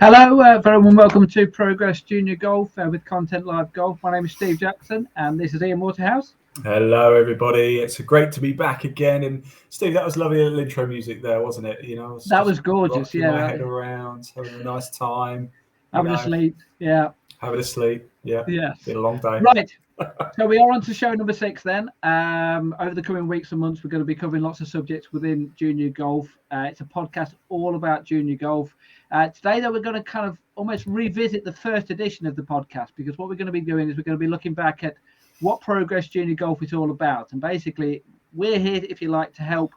Hello, very warm welcome to Progress Junior Golf with Content Live Golf. My name is Steve Jackson, and this is Ian Waterhouse. Hello, everybody. It's great to be back again. And Steve, that was lovely little intro music there, wasn't it? You know, that was gorgeous. Yeah, my head around, having a nice time. Having a sleep. Yeah. Having a sleep. Yeah. Yes. Been a long day. Right. So we are on to show number 6 then. Over the coming weeks and months, we're going to be covering lots of subjects within junior golf. It's a podcast all about junior golf. Today, though, we're going to kind of almost revisit the first edition of the podcast, because what we're going to be doing is we're going to be looking back at what Progress Junior Golf is all about. And basically, we're here, if you like, to help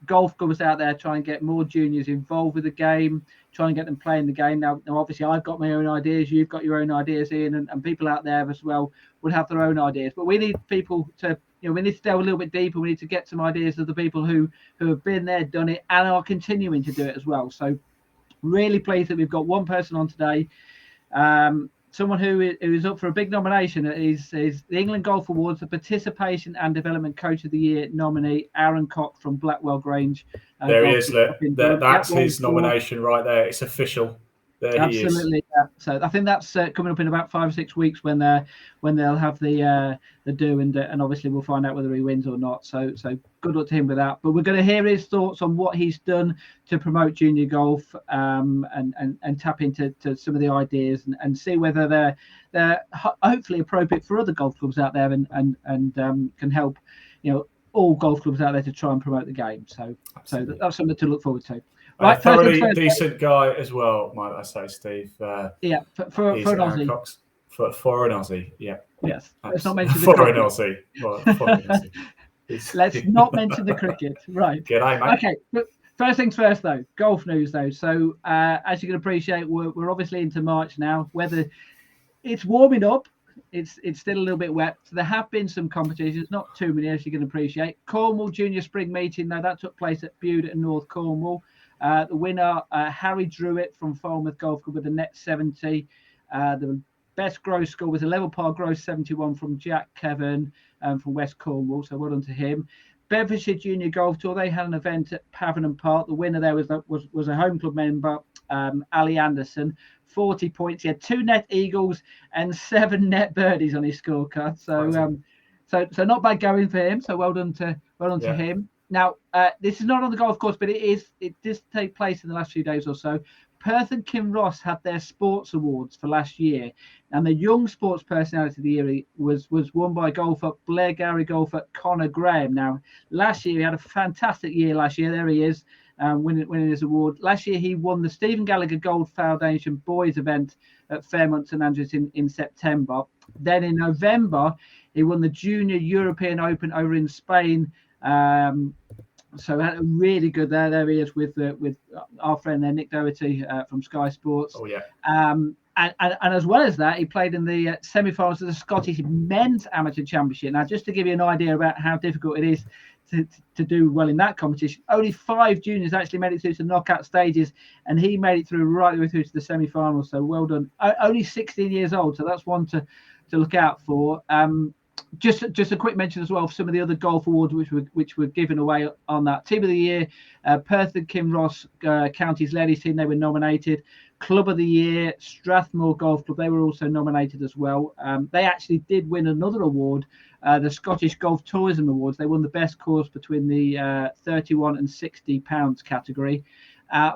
golf clubs out there try and get more juniors involved with the game, try and get them playing the game. Now, obviously, I've got my own ideas. You've got your own ideas, Ian, and people out there as well would have their own ideas. But we need people to, we need to delve a little bit deeper. We need to get some ideas of the people who have been there, done it, and are continuing to do it as well. So really pleased that we've got one person on today. Someone who is up for a big nomination is the England Golf Awards, the Participation and Development Coach of the Year nominee, Aaron Cox from Blackwell Grange. There he is. That's his nomination right there. It's official. There Absolutely. he is. Yeah. So I think that's coming up in about 5 or 6 weeks when they'll have the do, and obviously we'll find out whether he wins or not. So good luck to him with that. But we're going to hear his thoughts on what he's done to promote junior golf, and tap into some of the ideas and see whether they're hopefully appropriate for other golf clubs out there and can help all golf clubs out there to try and promote the game. So that's something to look forward to. Right, thoroughly decent guy as well, might I say, Steve. For an Aussie. Cox, for an Aussie, yeah. Yes. Let's not mention the for cricket. an Aussie. Well, for an Aussie. Let's not mention the cricket. Right. G'day, mate. Okay. But first things first, though. Golf news, though. So as you can appreciate, we're obviously into March now. Weather, it's warming up. It's still a little bit wet. So there have been some competitions, not too many, as you can appreciate. Cornwall Junior Spring Meeting, now that took place at Bude in North Cornwall. The winner, Harry Druitt from Falmouth Golf Club with a net 70. The best gross score was a level par gross 71 from Jack Kevin from West Cornwall. So well done to him. Bedfordshire Junior Golf Tour, they had an event at Pavenham Park. The winner there was a home club member, Ali Anderson. 40 points. He had 2 net eagles and 7 net birdies on his scorecard. So not bad going for him. So well done to him. Now, this is not on the golf course, but it does take place in the last few days or so. Perth and Kinross had their sports awards for last year, and the Young Sports Personality of the Year was won by Blair Gowrie golfer Connor Graham. Now, last year he had a fantastic year. There he is, winning his award. Last year he won the Stephen Gallagher Gold Foundation Boys event at Fairmont St Andrews in September. Then in November he won the Junior European Open over in Spain. So had a really good there. There he is with our friend there, Nick Doherty from Sky Sports. Oh yeah. And as well as that, he played in the semi-finals of the Scottish Men's Amateur Championship. Now, just to give you an idea about how difficult it is to do well in that competition, only 5 juniors actually made it through to the knockout stages, and he made it through right the way through to the semi-finals. So well done. Only 16 years old, so that's one to look out for. Just a quick mention as well of some of the other golf awards which were given away on that. Team of the Year, Perth and Kinross Counties Ladies Team, they were nominated. Club of the Year, Strathmore Golf Club, they were also nominated as well. They actually did win another award, the Scottish Golf Tourism Awards. They won the best course between the 31 and 60 pounds category.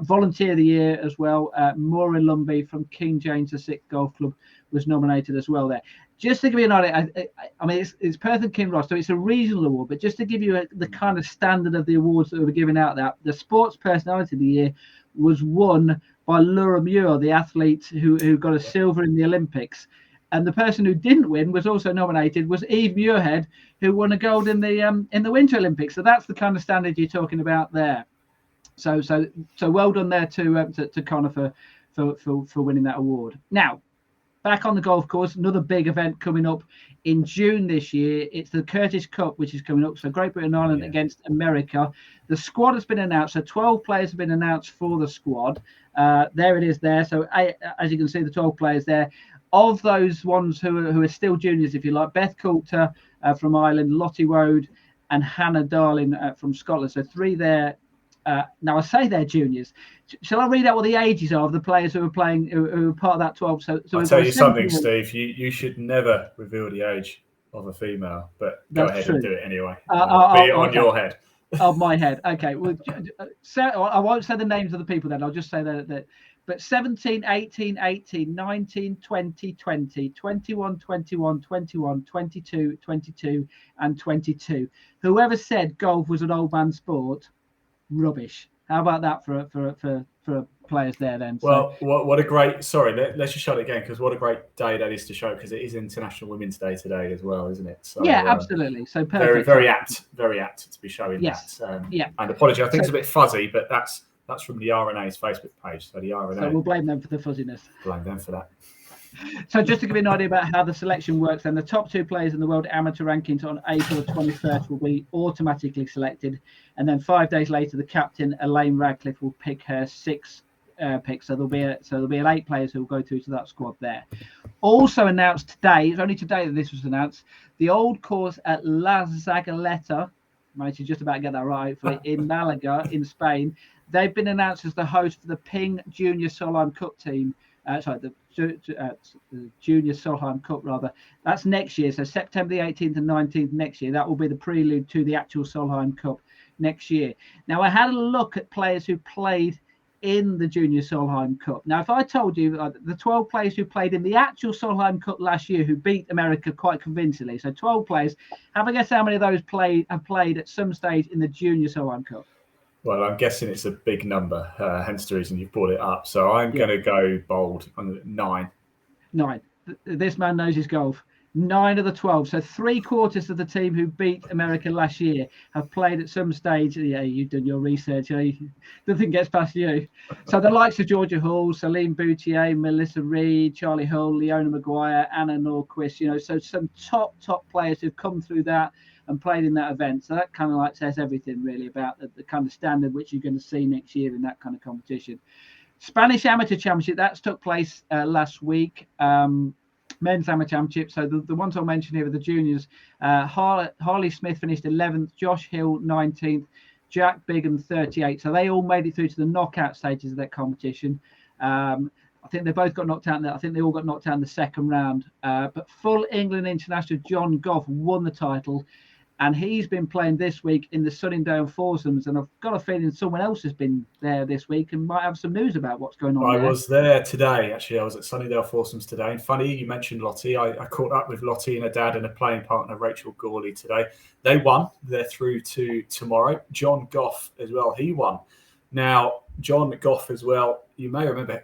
Volunteer of the Year as well, Maura Lumbey from King James VI Golf Club was nominated as well there. Just to give you an idea, I mean, it's Perth and Kinross, so it's a regional award, but just to give you the kind of standard of the awards that were given out there, the Sports Personality of the Year was won by Laura Muir, the athlete who got a silver in the Olympics. And the person who didn't win was also nominated was Eve Muirhead, who won a gold in the Winter Olympics. So that's the kind of standard you're talking about there. So well done there to Connor for winning that award. Now, back on the golf course, another big event coming up in June this year. It's the Curtis Cup, which is coming up. So Great Britain Ireland against America. The squad has been announced. So 12 players have been announced for the squad. There it is there. So as you can see, the 12 players there. Of those ones who are still juniors, if you like, Beth Coulter from Ireland, Lottie Woad and Hannah Darling from Scotland. So 3 there Now I say they're juniors. Shall I read out what the ages are of the players who are playing, who are part of that 12? So I'll tell you something, Steve. You should never reveal the age of a female, but go ahead and do it anyway. Be it on your head. Of my head. Okay. Well, I won't say the names of the people then. I'll just say that. But 17, 18, 18, 19, 20, 20, 21, 21, 21, 22, 22, and 22. Whoever said golf was an old man sport, rubbish. How about that for players there then? Well, what a great, sorry, let's just show it again, because what a great day that is to show, because it is International Women's Day today as well, isn't it? So, yeah, absolutely. So perfect. Very apt to be showing that. And apology, I think it's a bit fuzzy, but that's from the RNA's Facebook page. So the RNA. So we'll blame them for the fuzziness. Blame them for that. So just to give you an idea about how the selection works, then the top 2 players in the world amateur rankings on April 21st will be automatically selected, and then 5 days later, the captain Elaine Radcliffe will pick her 6 picks. So there'll be 8 players who will go through to that squad there. Also announced today, it's only today that this was announced, the old course at La Zagaleta, managed to just about get that right, hopefully, in Malaga in Spain. They've been announced as the host for the Ping Junior Solheim Cup team. The Junior Solheim Cup, rather. That's next year. So September the 18th and 19th next year. That will be the prelude to the actual Solheim Cup next year. Now, I had a look at players who played in the Junior Solheim Cup. Now, if I told you the 12 players who played in the actual Solheim Cup last year who beat America quite convincingly, so 12 players, have a guess how many of those have played at some stage in the Junior Solheim Cup? Well, I'm guessing it's a big number, hence the reason you've brought it up. So I'm going to go bold on 9. 9. This man knows his golf. 9 of the 12. So 3/4 of the team who beat America last year have played at some stage. Yeah, you've done your research. Nothing gets past you. So the likes of Georgia Hall, Celine Boutier, Melissa Reed, Charlie Hull, Leona Maguire, Anna Norquist. So some top players who've come through that and played in that event. So that kind of says everything really about the kind of standard which you're going to see next year in that kind of competition. Spanish Amateur Championship, that's took place last week. Men's Amateur Championship. So the ones I'll mention here are the juniors. Harley Smith finished 11th, Josh Hill 19th, Jack Bigham 38th. So they all made it through to the knockout stages of that competition. I think they both got knocked out. I think they all got knocked out in the second round. But full England international John Goff won the title. And he's been playing this week in the Sunningdale Foursomes. And I've got a feeling someone else has been there this week and might have some news about what's going on. I was there today, actually. I was at Sunningdale Foursomes today. And funny, you mentioned Lottie. I caught up with Lottie and her dad and her playing partner, Rachel Gawley, today. They won. They're through to tomorrow. John Goff as well. He won. Now, John Goff as well, you may remember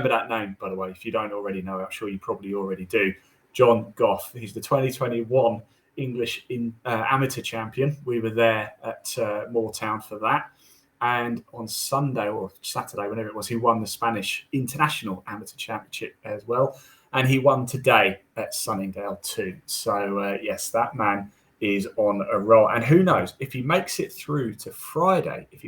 that name, by the way, if you don't already know. I'm sure you probably already do. John Goff. He's the 2021 English amateur champion. We were there at Moortown for that. And on Sunday or Saturday, whenever it was, he won the Spanish International Amateur Championship as well. And he won today at Sunningdale too. So, yes, that man is on a roll. And who knows, if he makes it through to Friday, you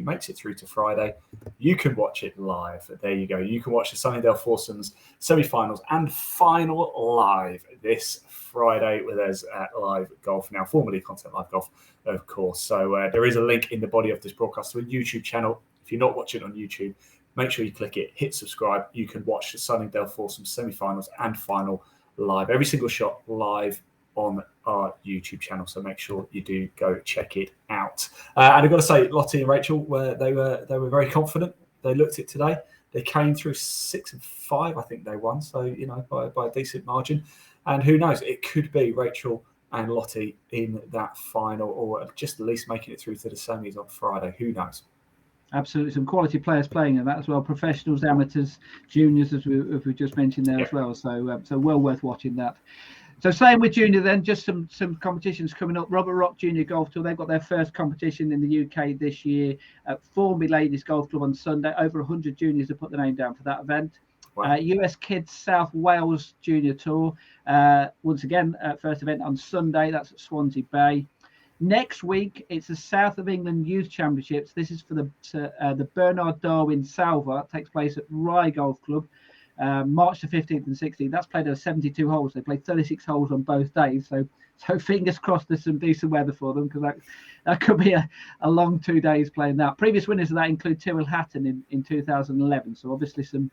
can watch it live. There you go. You can watch the Sunningdale Foursomes semi-finals and final live this Friday with us at Live Golf, now formerly Content Live Golf, of course. So there is a link in the body of this broadcast to a YouTube channel. If you're not watching on YouTube, make sure you click it, hit subscribe. You can watch the Sunningdale Foursomes semi-finals and final live. Every single shot live on our YouTube channel. So make sure you do go check it out. And I've got to say, Lottie and Rachel, they were very confident. They looked at it today. They came through 6 and 5. I think they won. So, by a decent margin. And who knows, it could be Rachel and Lottie in that final, or just at least making it through to the semis on Friday. Who knows? Absolutely, some quality players playing in that as well. Professionals, amateurs, juniors, as we just mentioned there as well. So well worth watching that. So same with junior then, just some competitions coming up. Robert Rock Junior Golf Tour, they've got their first competition in the UK this year at Formby Ladies Golf Club on Sunday. Over 100 juniors have put their name down for that event. Wow. US Kids South Wales Junior Tour, once again, first event on Sunday. That's at Swansea Bay. Next week, it's the South of England Youth Championships. This is for the Bernard Darwin Salva. It takes place at Rye Golf Club, March the 15th and 16th. That's played over 72 holes. They played 36 holes on both days, so So fingers crossed there's some decent weather for them, because that could be a long 2 days playing that. Previous winners of that include Tyrrell Hatton in 2011. So obviously some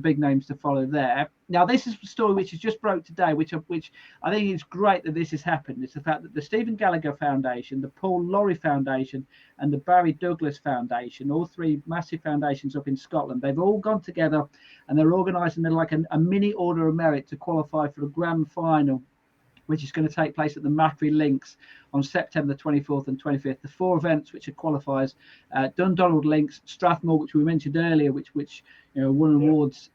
big names to follow there. Now this is the story which has just broke today, which I think is great that this has happened. It's the fact that the Stephen Gallagher Foundation, the Paul Laurie Foundation, and the Barry Douglas Foundation, all three massive foundations up in Scotland, they've all gone together and they're organising like a mini Order of Merit to qualify for the grand final, which is going to take place at the Macri Links on September the 24th and 25th. The 4 events which are qualifiers: Dundonald Links, Strathmore, which we mentioned earlier, which won awards,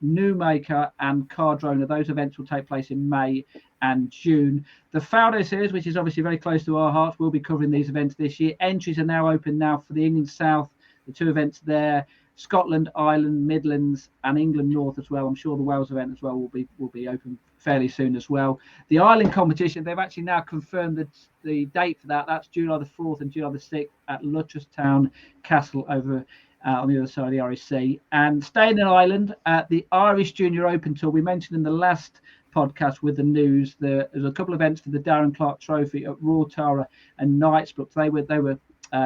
Newmaker, and Cardrona. Those events will take place in May and June. The Fowler Series, which is obviously very close to our hearts, will be covering these events this year. Entries are now open now for the England South, the 2 events there, Scotland, Ireland, Midlands, and England North as well. I'm sure the Wales event as well will be open fairly soon as well. The Ireland competition, they've actually now confirmed the date for that. That's July the 4th and July the 6th at Lutterstown Castle over on the other side of the Irish Sea. And staying in Ireland, the Irish Junior Open Tour, we mentioned in the last podcast with the news, there's a couple of events for the Darren Clark Trophy at Raw Tara and Knightsbrook. They were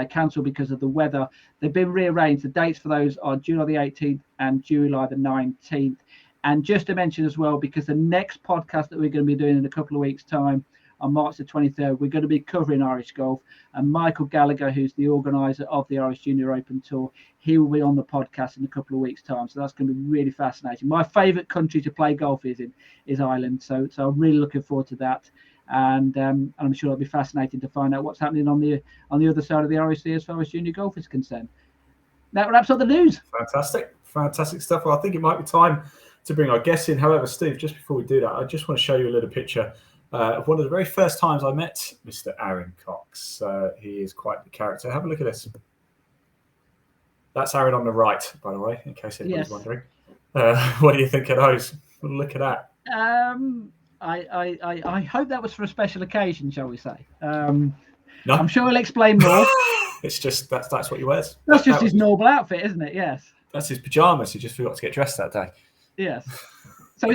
cancelled because of the weather. They've been rearranged. The dates for those are July the 18th and July the 19th. And just to mention as well, because the next podcast that we're going to be doing in a couple of weeks' time, on March the 23rd, we're going to be covering Irish golf. And Michael Gallagher, who's the organiser of the Irish Junior Open Tour, he will be on the podcast in a couple of weeks' time. So that's going to be really fascinating. My favourite country to play golf is Ireland. So I'm really looking forward to that. And I'm sure it'll be fascinating to find out what's happening on the other side of the Irish Sea as far as junior golf is concerned. That wraps up the news. Fantastic stuff. Well, I think it might be time to bring our guests in. However, Steve, just before we do that, I just want to show you a little picture of one of the very first times I met Mr. Aaron Cox. He is quite the character. Have a look at this. That's Aaron on the right, by the way, in case anybody's wondering. What do you think of those? Look at that. I hope that was for a special occasion, shall we say? No. I'm sure he'll explain more. It's just that's what he wears. That's just his normal outfit, isn't it? Yes. That's his pajamas. He just forgot to get dressed that day. Yes. So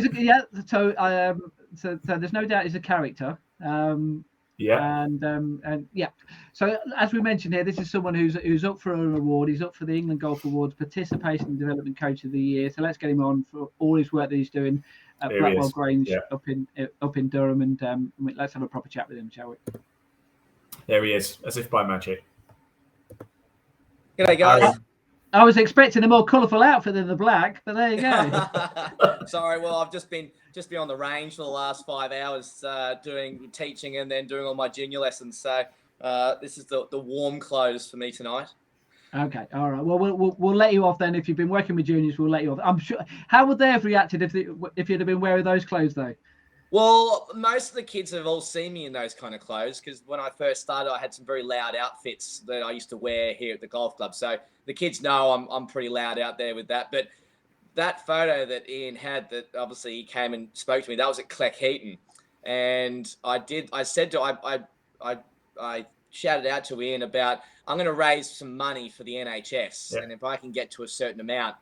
So there's no doubt he's a character. And yeah. So as we mentioned here, this is someone who's up for an award. He's up for the England Golf Awards Participation and Development Coach of the Year. So let's get him on for all his work that he's doing at Blackwell Grange up in Durham, and let's have a proper chat with him, shall we? There he is, as if by magic. G'day, guys. I was expecting a more colourful outfit than the black, but there you go. Sorry, well, I've just been on the range for the last 5 hours doing teaching and then doing all my junior lessons. So this is the warm clothes for me tonight. Okay, all right. Well, we'll let you off then. If you've been working with juniors, we'll let you off. I'm sure. How would they have reacted if you'd have been wearing those clothes, though? Well, most of the kids have all seen me in those kind of clothes because when I first started, I had some very loud outfits that I used to wear here at the golf club. So the kids know I'm pretty loud out there with that. But that photo that Ian had, that obviously he came and spoke to me, that was at Cleckheaton, and I shouted out to Ian about I'm going to raise some money for the NHS, and if I can get to a certain amount.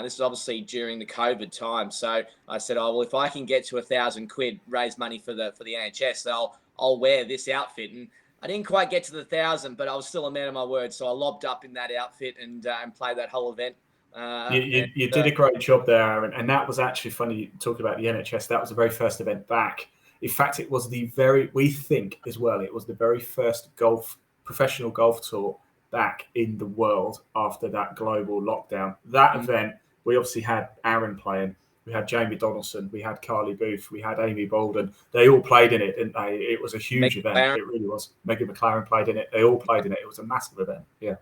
This is obviously during the COVID time. So I said, well, if I can get to £1,000, raise money for the NHS, I'll wear this outfit. And I didn't quite get to the 1,000, but I was still a man of my word. So I lobbed up in that outfit and played that whole event. You did a great job there, Aaron. And that was actually funny talking about the NHS. That was the very first event back. In fact, it was the very first professional golf tour back in the world after that global lockdown. That event, we obviously had Aaron playing, we had Jamie Donaldson, we had Carly Booth, we had Amy Bolden. They all played in it, didn't they? It was a huge event. It really was. Megan McLaren played in it. They all played in it. It was a massive event. Yeah.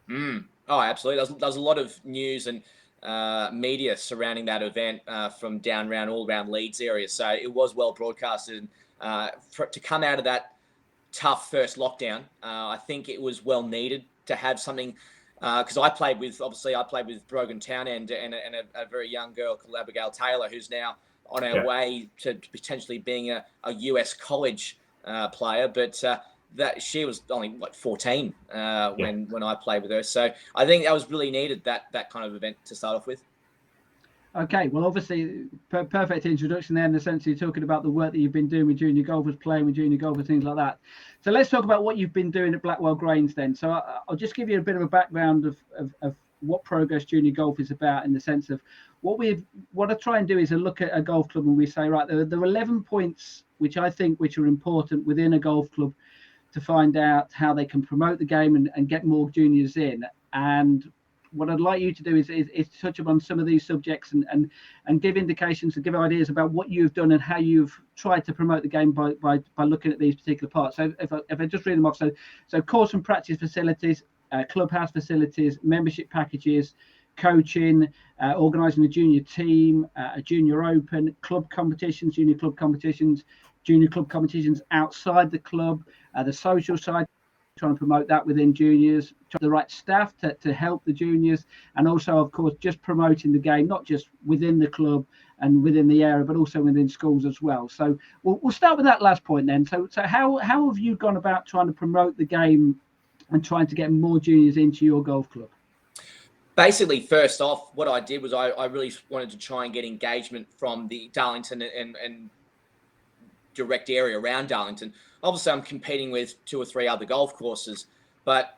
Oh, absolutely. There's a lot of news and media surrounding that event from all around Leeds area. So it was well broadcasted. To come out of that tough first lockdown, I think it was well needed to have something, because I played with Brogan Townend and a very young girl called Abigail Taylor, who's now on our way to potentially being a US college player, but that she was only 14 when I played with her. So I think that was really needed, that kind of event to start off with. Okay, well, obviously, perfect introduction there in the sense you're talking about the work that you've been doing with junior golfers, playing with junior golfers, things like that. So let's talk about what you've been doing at Blackwell Grange then. So I'll just give you a bit of a background of what Progress Junior Golf is about, in the sense of what I try and do is a look at a golf club and we say, right, there are 11 points which are important within a golf club to find out how they can promote the game and get more juniors in. And what I'd like you to do is touch upon some of these subjects and give indications and give ideas about what you've done and how you've tried to promote the game by looking at these particular parts. So if I just read them off, so course and practice facilities, clubhouse facilities, membership packages, coaching, organising a junior team, a junior open, club competitions, junior club competitions outside the club, the social side, trying to promote that within juniors, the right staff to help the juniors, and also, of course, just promoting the game, not just within the club and within the area, but also within schools as well. So we'll start with that last point then. So how have you gone about trying to promote the game and trying to get more juniors into your golf club? Basically, first off, what I did was I really wanted to try and get engagement from the Darlington and direct area around Darlington. Obviously, I'm competing with 2 or 3 other golf courses, but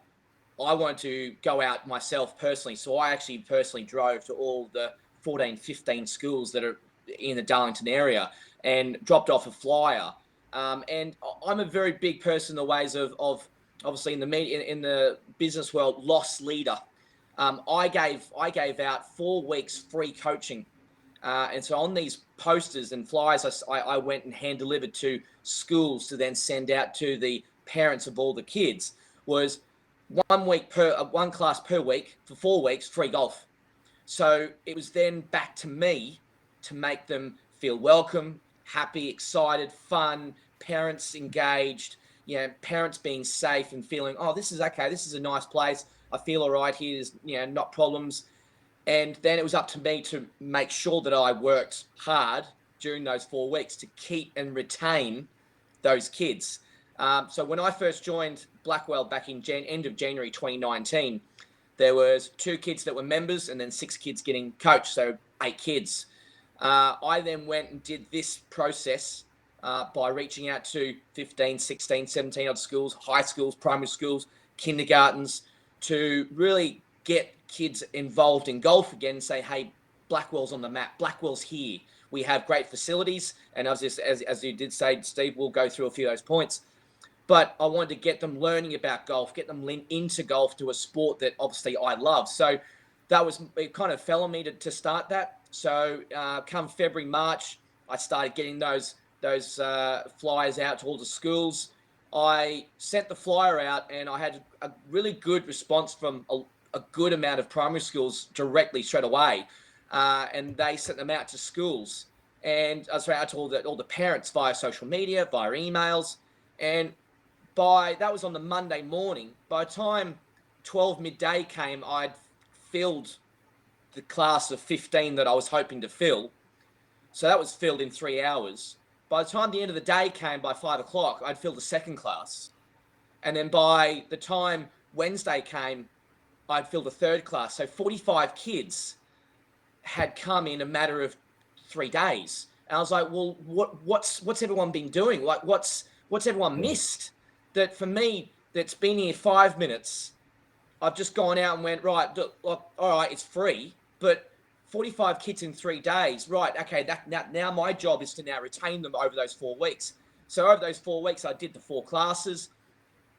I wanted to go out myself personally. So I actually personally drove to all the 14, 15 schools that are in the Darlington area and dropped off a flyer. And I'm a very big person in the ways of obviously in the media, in the business world, loss leader. I gave out 4 weeks free coaching. And so on these posters and flyers, I went and hand delivered to schools to then send out to the parents of all the kids, was 1 class per week for 4 weeks, free golf. So it was then back to me to make them feel welcome, happy, excited, fun, parents engaged, parents being safe and feeling, oh, this is okay. This is a nice place. I feel all right here. There's, not problems. And then it was up to me to make sure that I worked hard during those 4 weeks to keep and retain those kids. So when I first joined Blackwell back in end of January 2019, there was 2 kids that were members and then 6 kids getting coached, so 8 kids. I then went and did this process by reaching out to 15, 16, 17 odd schools, high schools, primary schools, kindergartens, to really get kids involved in golf again and say, hey, Blackwell's on the map. Blackwell's here. We have great facilities. And as you did say, Steve, we'll go through a few of those points. But I wanted to get them learning about golf, get them into golf, to a sport that obviously I love. So it kind of fell on me to start that. So come February, March, I started getting those flyers out to all the schools. I sent the flyer out and I had a really good response from a good amount of primary schools directly straight away. And they sent them out to schools. And I sent out to all the parents via social media, via emails. And that was on the Monday morning. By the time 12 midday came, I'd filled the class of 15 that I was hoping to fill. So that was filled in 3 hours. By the time the end of the day came, by 5 o'clock, I'd filled the second class. And then by the time Wednesday came, I'd filled the third class. So 45 kids had come in a matter of 3 days. And I was like, well, what's everyone been doing? Like, what's everyone missed? That for me, that's been here 5 minutes, I've just gone out and went, right, look, all right, it's free, but 45 kids in 3 days, right, okay, now my job is to now retain them over those 4 weeks. So over those 4 weeks, I did the 4 classes.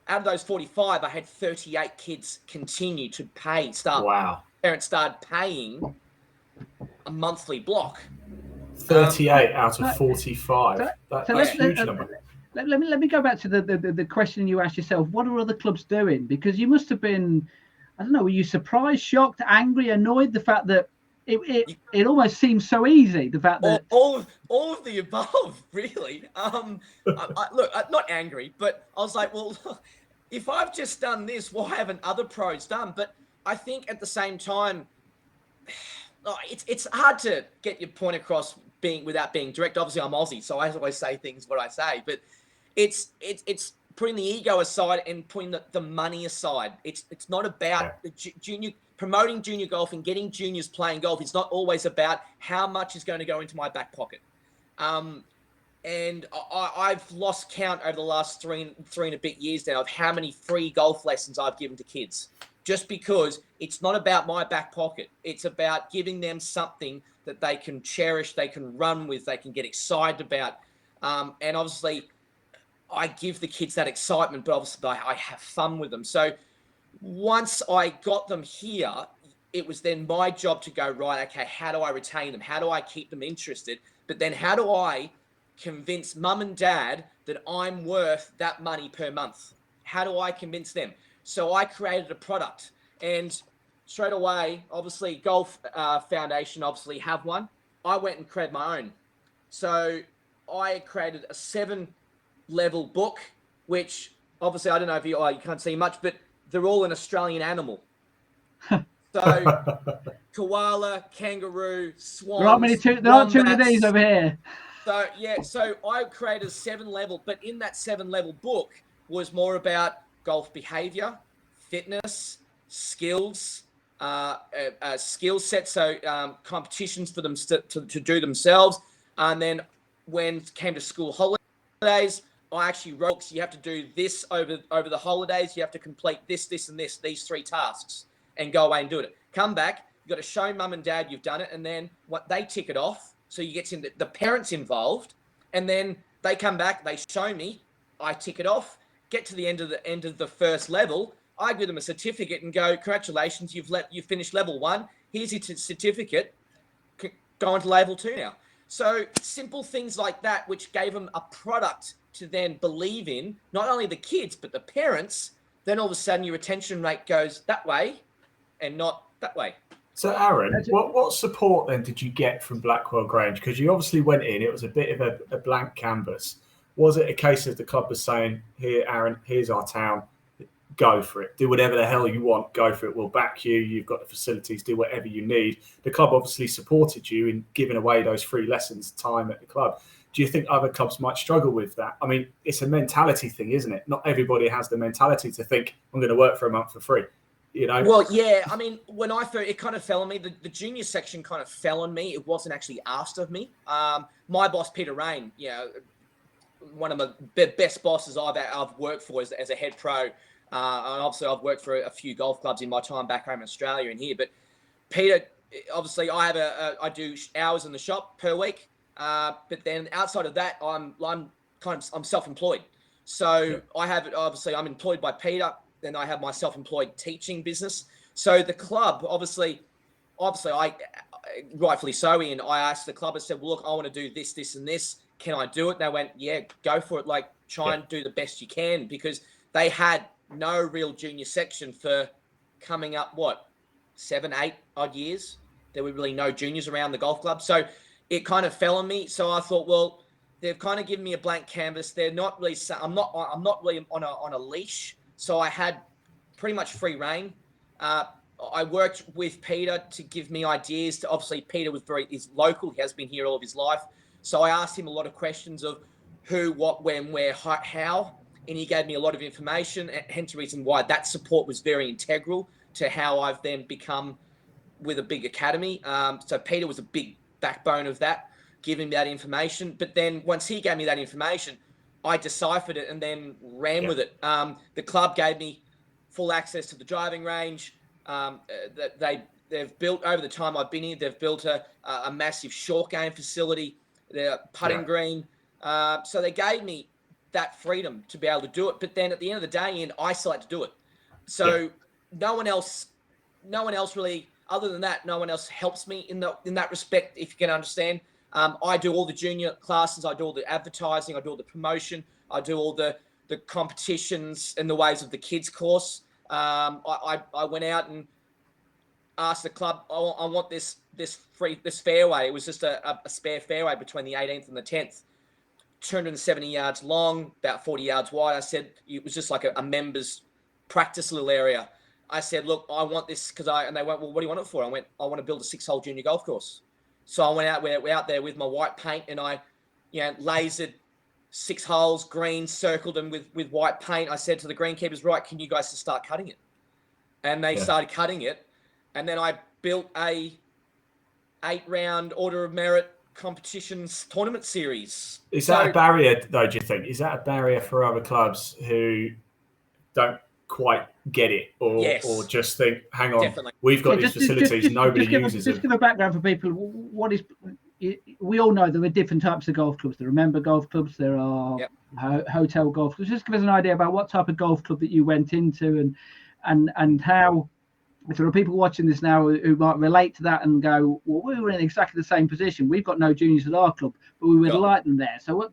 Out of those 45, I had 38 kids continue to pay. Wow. Parents started paying a monthly block. 38 out of 45. That's a huge number. Let me go back to the question you asked yourself. What are other clubs doing? Because you must have been, I don't know, were you surprised, shocked, angry, annoyed? The fact that it almost seems so easy. The fact that all of the above, really. Look, not angry, but I was like, well, if I've just done this, why haven't other pros done? But I think at the same time, it's hard to get your point across without being direct. Obviously, I'm Aussie, so I always say things what I say. But it's putting the ego aside and putting the money aside. It's not about the junior promoting junior golf and getting juniors playing golf. It's not always about how much is going to go into my back pocket. And I've lost count over the last three and a bit years now of how many free golf lessons I've given to kids. Just because it's not about my back pocket. It's about giving them something that they can cherish, they can run with, they can get excited about. And obviously, I give the kids that excitement, but obviously I have fun with them. So once I got them here, it was then my job to go, right, okay, how do I retain them? How do I keep them interested? But then how do I convince mum and dad that I'm worth that money per month? How do I convince them? So I created a product, and straight away, obviously, Golf Foundation obviously have one. I went and created my own. So I created a 7-level book, which obviously I don't know if you can't see much, but they're all an Australian animal. So koala, kangaroo, swans. There aren't too many of these over here. So so I created a 7-level, but in that 7-level book was more about golf behavior, fitness, skills, skill set, so competitions for them to do themselves. And then when it came to school holidays, I actually wrote, you have to do this over the holidays. You have to complete this, and these 3 tasks, and go away and do it. Come back, you've got to show mum and dad you've done it, and then what they tick it off. So you get the parents involved, and then they come back, they show me, I tick it off. Get to the end of the first level, I give them a certificate and go, congratulations, you've finished level 1. Here's your certificate. Go on to level 2 now. So simple things like that, which gave them a product to then believe in, not only the kids but the parents. Then all of a sudden your retention rate goes that way and not that way. So Aaron, what support then did you get from Blackwell Grange? Because you obviously went in, it was a bit of a blank canvas. Was it a case of the club was saying, here, Aaron, here's our town, go for it. Do whatever the hell you want, go for it. We'll back you. You've got the facilities, do whatever you need. The club obviously supported you in giving away those free lessons time at the club. Do you think other clubs might struggle with that? I mean, it's a mentality thing, isn't it? Not everybody has the mentality to think, I'm going to work for a month for free. You know? Well, yeah. I mean, when I first, it kind of fell on me. The junior section kind of fell on me. It wasn't actually asked of me. My boss, Peter Rain, one of the best bosses I've worked for as a head pro. And obviously, I've worked for a few golf clubs in my time back home in Australia and here. But Peter, obviously, I do hours in the shop per week. But then outside of that, I'm self-employed. So I have obviously I'm employed by Peter. Then I have my self-employed teaching business. So the club, obviously, I rightfully so, Ian. I asked the club. I said, "Well, look, I want to do this, this, and this. Can I do it?" And they went, "Yeah, go for it. Like, try and do the best you can," because they had no real junior section for coming up 7, 8 odd years. There were really no juniors around the golf club, so it kind of fell on me. So I thought, well, they've kind of given me a blank canvas. They're not really. I'm not really on a leash. So I had pretty much free reign. I worked with Peter to give me ideas. Obviously, Peter is local. He has been here all of his life. So I asked him a lot of questions of who, what, when, where, how, and he gave me a lot of information. Hence the reason why that support was very integral to how I've then become with a big academy. So Peter was a big backbone of that, giving me that information. But then once he gave me that information, I deciphered it and then ran with it. The club gave me full access to the driving range. They've built, over the time I've been here, they've built a massive short game facility, their putting green. So they gave me that freedom to be able to do it. But then at the end of the day, Ian, I still had to do it. So no one else really, other than that, no one else helps me in that respect, if you can understand. I do all the junior classes. I do all the advertising. I do all the promotion. I do all the competitions and the ways of the kids course. I went out and asked the club, I want this fairway. It was just a spare fairway between the 18th and the 10th, 270 yards long, about 40 yards wide. I said it was just like a members practice little area. I said, look, I want this and they went, well, what do you want it for? I went, I want to build a 6-hole junior golf course. So I went out there with my white paint and I, lasered 6 holes, green, circled them with white paint. I said to the greenkeepers, right, can you guys just start cutting it? And they started cutting it. And then I built a 8-round order of merit competitions tournament series. Is that a barrier, though, do you think? Is that a barrier for other clubs who don't quite get it or just think, hang on, we've got these facilities, nobody uses them? Just give a background for people. What is... We all know there are different types of golf clubs. There are member golf clubs. There are hotel golf clubs. Just give us an idea about what type of golf club that you went into and how, if there are people watching this now who might relate to that and go, well, we were in exactly the same position. We've got no juniors at our club, but we would like them there. So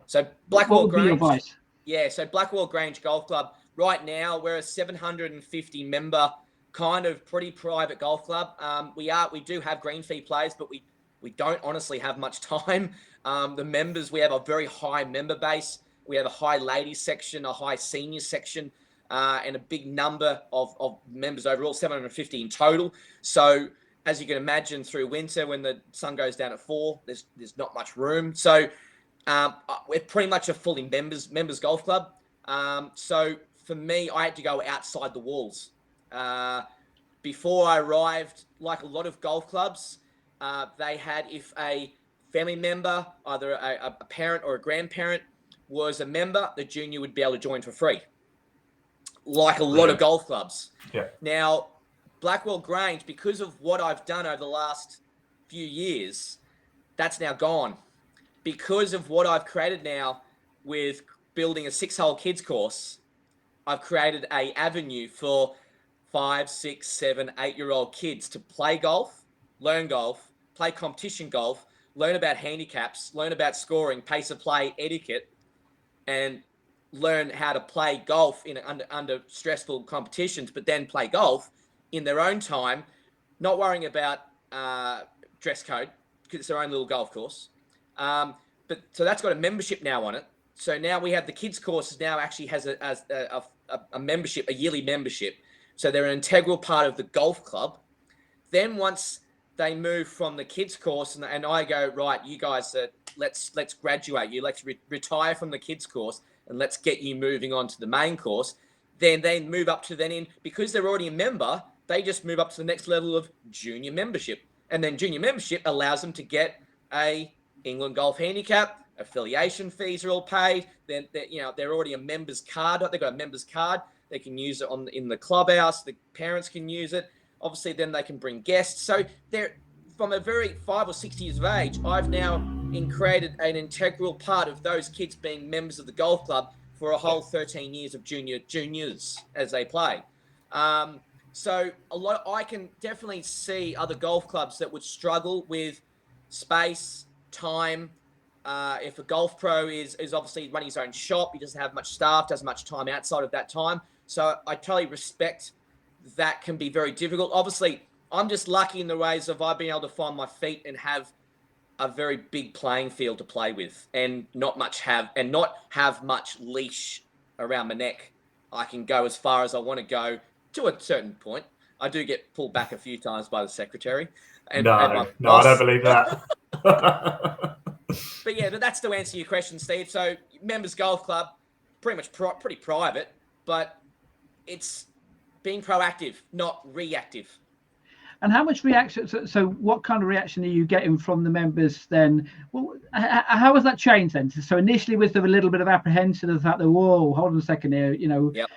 So Blackwell Grange. Yeah, so Blackwell Grange Golf Club. Right now, we're a 750 member kind of pretty private golf club. We do have green fee players, but we don't honestly have much time. The members, we have a very high member base. We have a high ladies section, a high senior section, and a big number of members overall, 750 in total. So as you can imagine, through winter when the sun goes down at 4, there's not much room. So we're pretty much a fully members golf club. So for me, I had to go outside the walls. Before I arrived, like a lot of golf clubs, they had, if a family member, either a parent or a grandparent, was a member, the junior would be able to join for free. Like a lot of golf clubs. Yeah. Now, Blackwell Grange, because of what I've done over the last few years, that's now gone. Because of what I've created now with building a 6-hole kids course, I've created an avenue for 5, 6, 7, 8-year-old kids to play golf, learn golf, play competition golf, learn about handicaps, learn about scoring, pace of play, etiquette, and learn how to play golf in under stressful competitions, but then play golf in their own time, not worrying about dress code because it's their own little golf course. But so that's got a membership now on it. So now we have the kids courses now actually has a membership, a yearly membership. So they're an integral part of the golf club. Then once they move from the kids course and I go, right, you guys, let's graduate you, let's retire from the kids course and let's get you moving on to the main course. Then they move up to because they're already a member, they just move up to the next level of junior membership. And then junior membership allows them to get a England Golf Handicap, affiliation fees are all paid. Then they're already a member's card. They've got a member's card. They can use it in the clubhouse. The parents can use it. Obviously, then they can bring guests. So they're from a very 5 or 6 years of age. I've now created an integral part of those kids being members of the golf club for a whole 13 years of juniors as they play. So I can definitely see other golf clubs that would struggle with space, time. If a golf pro is obviously running his own shop, he doesn't have much staff, doesn't much time outside of that time. So I totally respect that can be very difficult. Obviously, I'm just lucky in the ways of I've been able to find my feet and have a very big playing field to play with and not have much leash around my neck. I can go as far as I want to go to a certain point. I do get pulled back a few times by the secretary. No, I don't believe that. But yeah, that's to answer your question, Steve. So members golf club, pretty much pretty private, but it's being proactive, not reactive. And how much reaction? So what kind of reaction are you getting from the members then? Well, how has that changed then? So initially, was there a little bit of apprehension of the fact that, whoa, hold on a second here, Yep.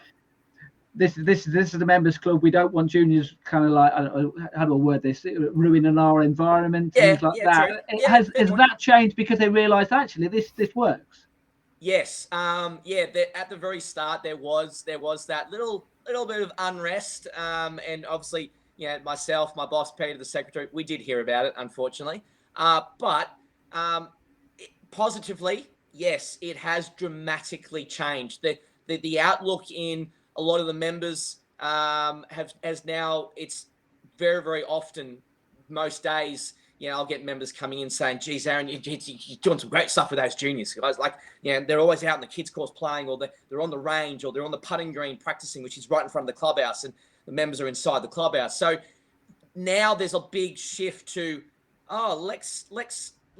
This is the members club. We don't want juniors kind of like, I don't know, how do I word this? Ruining our environment, things like that. Has that changed because they realised actually this works? Yes. At the very start there was that little bit of unrest, and obviously, myself, my boss Peter, the secretary, we did hear about it, unfortunately. But positively, yes, it has dramatically changed. The outlook in a lot of the members has now, it's very, very often, most days, I'll get members coming in saying, geez, Aaron, you're doing some great stuff with those juniors. Guys, like, they're always out in the kids course playing, or they're on the range, or they're on the putting green practicing, which is right in front of the clubhouse, and the members are inside the clubhouse. So now there's a big shift to, let's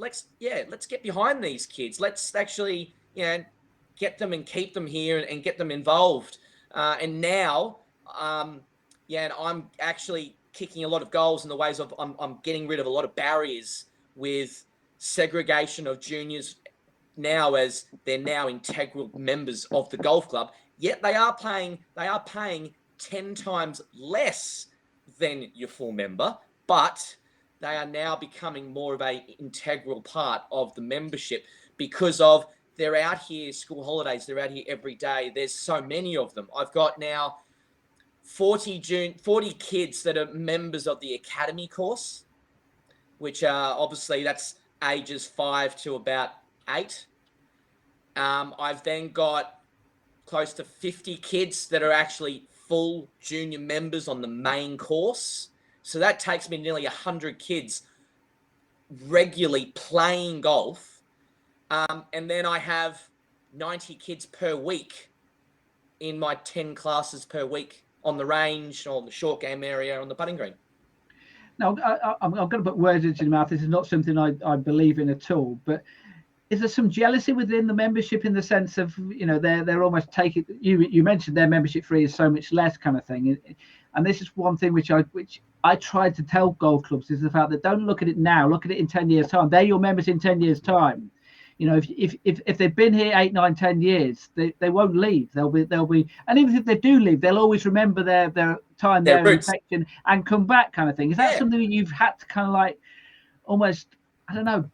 let's get behind these kids. Let's actually, get them and keep them here and get them involved. And now, and I'm actually kicking a lot of goals in the ways of I'm getting rid of a lot of barriers with segregation of juniors now, as they're now integral members of the golf club. Yet they are paying 10 times less than your full member, but they are now becoming more of an integral part of the membership because of they're out here, school holidays, they're out here every day. There's so many of them. I've got now 40 kids that are members of the academy course, which are obviously that's ages 5 to about 8. I've then got close to 50 kids that are actually full junior members on the main course. So that takes me nearly 100 kids regularly playing golf. And then I have 90 kids per week in my 10 classes per week on the range, or the short game area, on the putting green. Now, I'm going to put words into your mouth. This is not something I believe in at all, but is there some jealousy within the membership in the sense of, they're almost taking, you mentioned their membership fee is so much less kind of thing. And this is one thing which I tried to tell golf clubs, is the fact that don't look at it now, look at it in 10 years time. They're your members in 10 years time. If they've been here 8, 9, 10 years, they won't leave. They'll be, and even if they do leave, they'll always remember their time there in section and come back, kind of thing. Is that something that you've had to kind of like almost, I don't know,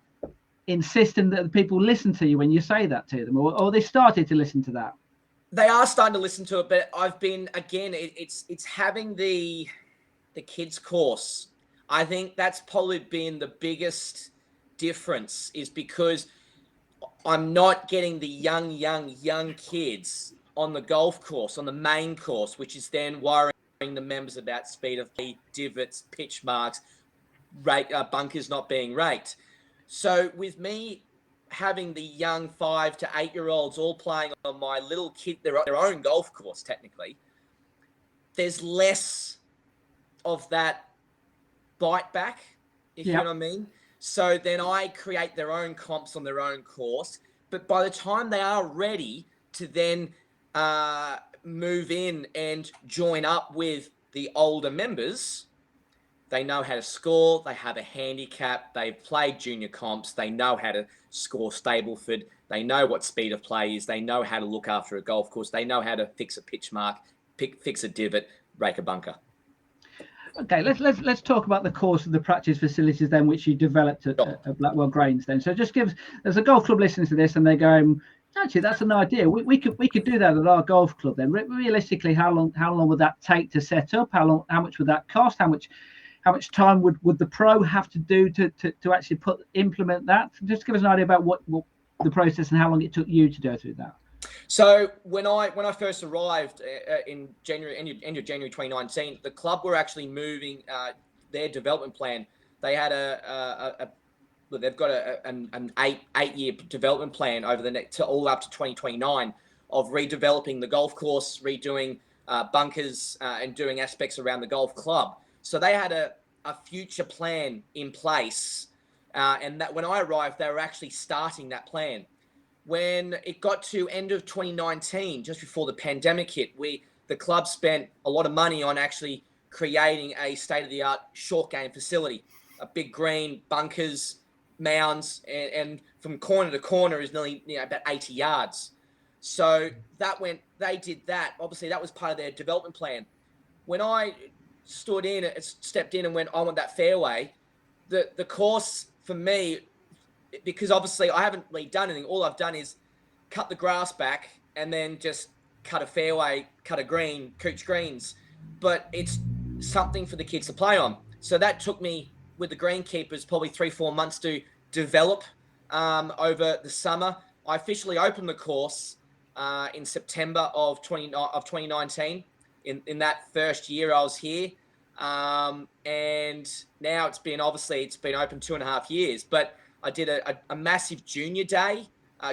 insisting that the people listen to you when you say that to them, or they started to listen to that? They are starting to listen to it, but I've been, again, it's having the kids course. I think that's probably been the biggest difference, is because I'm not getting the young kids on the golf course, on the main course, which is then worrying the members about speed of play, divots, pitch marks, bunkers not being raked. So with me having the young 5 to 8 year olds all playing on my little kid, their own golf course, technically, there's less of that bite back, if you know what I mean. So then I create their own comps on their own course. But by the time they are ready to then move in and join up with the older members, they know how to score, they have a handicap, they've played junior comps, they know how to score Stableford, they know what speed of play is, they know how to look after a golf course, they know how to fix a pitch mark, fix a divot, rake a bunker. Okay, let's talk about the course of the practice facilities then, which you developed at Blackwell Grange then. So just there's a golf club listening to this and they're going, actually, that's an idea. We could do that at our golf club then. Realistically, how long would that take to set up? How much would that cost? How much time would the pro have to do to actually implement that? Just give us an idea about what the process and how long it took you to go through that. So when I first arrived in January, end of January 2019, the club were actually moving their development plan. They had they've got an 8-year development plan over the next all up to 2029 of redeveloping the golf course, redoing bunkers, and doing aspects around the golf club. So they had a future plan in place, and that when I arrived, they were actually starting that plan. When it got to end of 2019, just before the pandemic hit, the club spent a lot of money on actually creating a state-of-the-art short game facility, a big green, bunkers, mounds, and from corner to corner is nearly about 80 yards. So they did that. Obviously, that was part of their development plan. When I stepped in and went, I want that fairway, the course for me, because obviously I haven't really done anything. All I've done is cut the grass back and then just cut a fairway, cut a green, cooch greens. But it's something for the kids to play on. So that took me, with the greenkeepers, probably 3-4 months to develop over the summer. I officially opened the course in September of 2019. In that first year I was here. And now it's been open 2.5 years. But I did a massive junior day,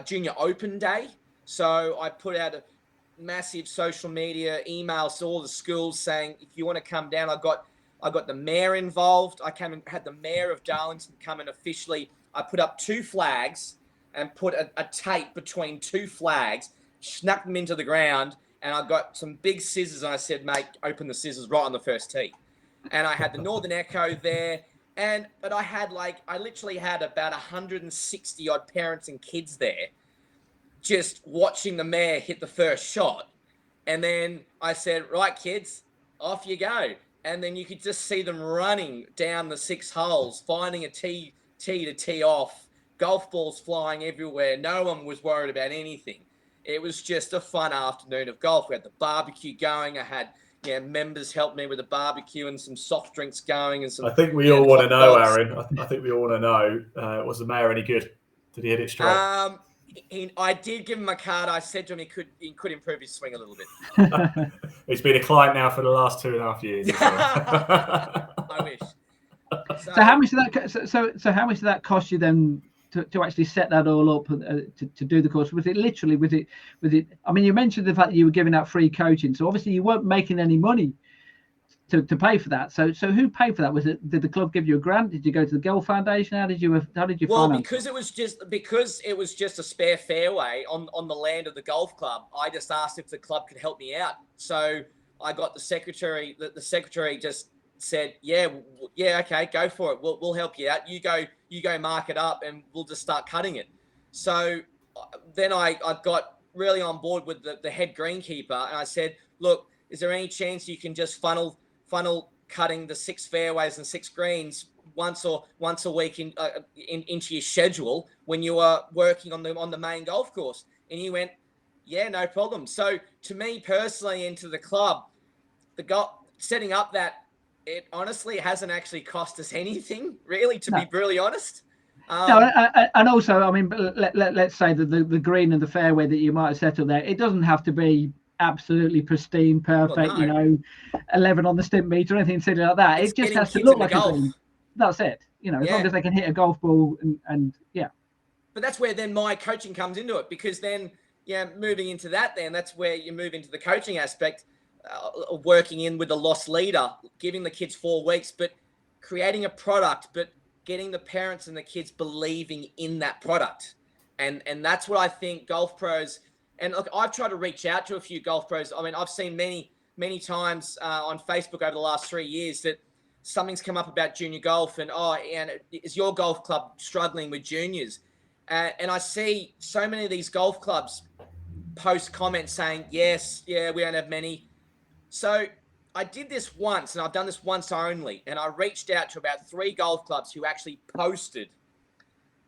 junior open day. So I put out a massive social media emails to all the schools saying, if you want to come down, I got the mayor involved. I came and had the mayor of Darlington come and officially. I put up 2 flags and put a tape between 2 flags, snuck them into the ground, and I got some big scissors, and I said, mate, open the scissors right on the first tee. And I had the Northern Echo there, but I literally had about 160 odd parents and kids there just watching the mayor hit the first shot. And then I said, right, kids, off you go. And then you could just see them running down the 6 holes, finding a tee to tee off, golf balls flying everywhere. No one was worried about anything. It was just a fun afternoon of golf. We had the barbecue going. I had members help me with the barbecue and some soft drinks going. And some. I think we all want to know, Aaron. I think we all want to know, was the mayor any good? Did he hit it straight? I did give him a card. I said to him he could improve his swing a little bit. He's been a client now for the last 2.5 years. I wish. So how much did that cost you then to actually set that all up to do the course? Was it literally? Was it? I mean, you mentioned the fact that you were giving out free coaching, so obviously you weren't making any money to pay for that. So who paid for that? Did the club give you a grant? Did you go to the Golf Foundation? How did you? Well, finance because it was just a spare fairway on the land of the golf club. I just asked if the club could help me out. So I got the secretary. The secretary just said, yeah, okay, go for it. We'll help you out. You go mark it up, and we'll just start cutting it. So then I got really on board with the head greenkeeper, and I said, look, is there any chance you can just funnel cutting the 6 fairways and 6 greens once a week into your schedule when you are working on the main golf course? And he went, yeah, no problem. So to me personally and to the club, setting up that, it honestly hasn't actually cost us anything, really, to be really honest. No, and also, I mean, let's say that the green and the fairway that you might have settled there, it doesn't have to be absolutely pristine, perfect, Well, no. 11 on the stimp meter or anything silly like that. It just has to look like a green. That's it. As long as they can hit a golf ball and yeah. But that's where then my coaching comes into it, because then, moving into that, then that's where you move into the coaching aspect. Working in with the lost leader, giving the kids 4 weeks, but creating a product, but getting the parents and the kids believing in that product. And that's what I think golf pros, and look, I've tried to reach out to a few golf pros. I mean, I've seen many times on Facebook over the last 3 years that something's come up about junior golf and is your golf club struggling with juniors? And I see so many of these golf clubs post comments saying, yes, we don't have many. So I did this once, and I've done this once only, and I reached out to about 3 golf clubs who actually posted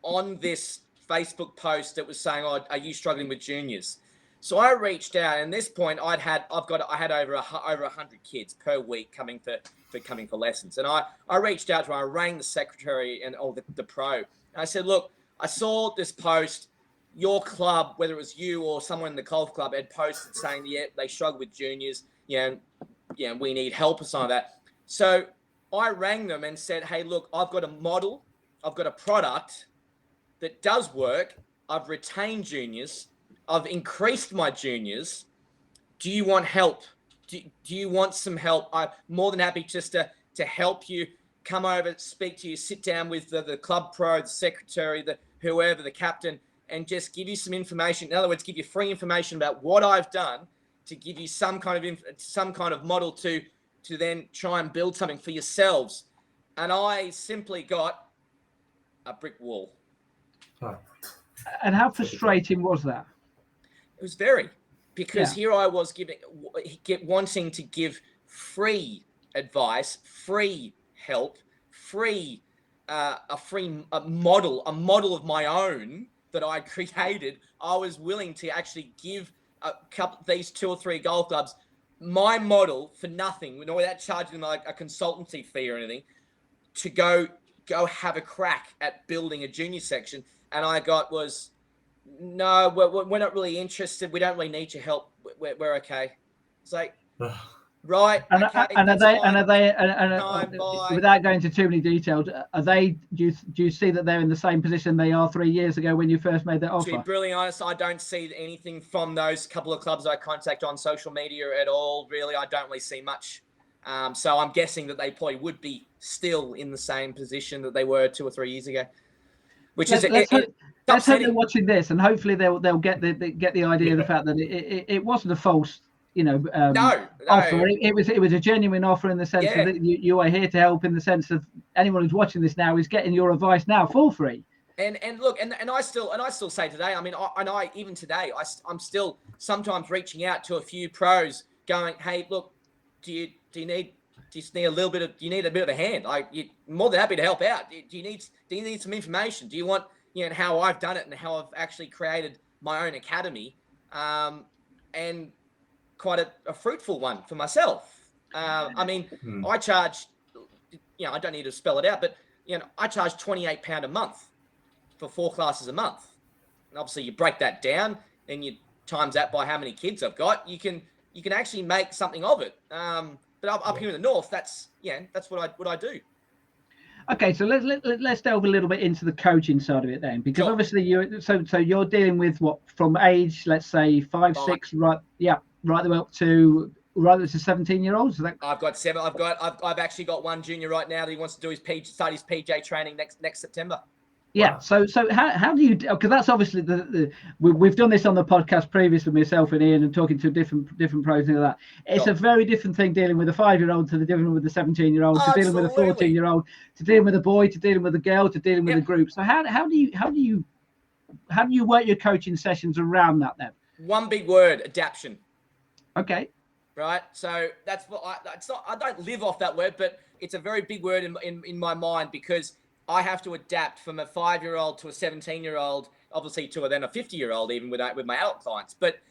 on this Facebook post that was saying, "Oh, are you struggling with juniors?" So I reached out, and at this point, I had over 100 kids per week coming for lessons, and I reached out to them. I rang the secretary and the pro, and I said, "Look, I saw this post. Your club, whether it was you or someone in the golf club, had posted saying, they struggle with juniors. We need help or something like that." So I rang them and said, hey, look, I've got a model. I've got a product that does work. I've retained juniors. I've increased my juniors. Do you want help? Do you want some help? I'm more than happy just to help you, come over, speak to you, sit down with the club pro, the secretary, whoever, the captain, and just give you some information. In other words, give you free information about what I've done, to give you some kind of model to then try and build something for yourselves. And I simply got a brick wall. And how frustrating was that? It was very, because here I was wanting to give free advice, free help, a model of my own that I created. I was willing to actually give these 2 or 3 golf clubs my model for nothing, without charging them like a consultancy fee or anything, to go have a crack at building a junior section. And I got was, no, we're not really interested. We don't really need your help. We're okay. It's like, right. And okay, are they without going into too many details, do you see that they're in the same position they are 3 years ago when you first made that offer? To be brilliantly honest, I don't see anything from those couple of clubs I contact on social media at all. Really, I don't really see much. So I'm guessing that they probably would be still in the same position that they were 2 or 3 years ago, which let's hope they're upsetting. watching this, and hopefully they'll get the idea of the fact that it wasn't a false, No. offer. It was a genuine offer in the sense Yeah. that you are here to help, in the sense of anyone who's watching this now is getting your advice now for free. And look, and I still say today, I mean, even today, I'm still sometimes reaching out to a few pros, going, hey, look, do you need a little bit of, do you need a bit of a hand? You're more than happy to help out. Do you need some information? Do you want, how I've done it and how I've actually created my own academy, and quite a fruitful one for myself. I mean, I charge, I don't need to spell it out, but I charge £28 a month for 4 classes a month. And obviously you break that down and you times that by how many kids I've got, you can actually make something of it. But up here in the north, that's what I do. Okay, so let's delve a little bit into the coaching side of it then, because Sure. obviously you're dealing with what, from age, let's say 5, 6, right the way up to 17-year-olds. I've got 7. I've actually got one junior right now that he wants to do start his PJ training next September. Yeah. Wow. So how do you? Because that's obviously we've done this on the podcast previously, myself and Ian, and talking to different pros and all that. It's Sure. a very different thing dealing with a 5-year-old to dealing with a 17-year-old, to dealing with a Absolutely. 14-year-old, to dealing with a boy, to dealing with a girl, to dealing with a group. So how do you work your coaching sessions around that then? One big word: adaptation. Okay. Right. So that's what I don't live off that word, but it's a very big word in my mind, because I have to adapt from a 5-year-old to a 17-year-old, obviously to then a 50-year-old, even with my adult clients. But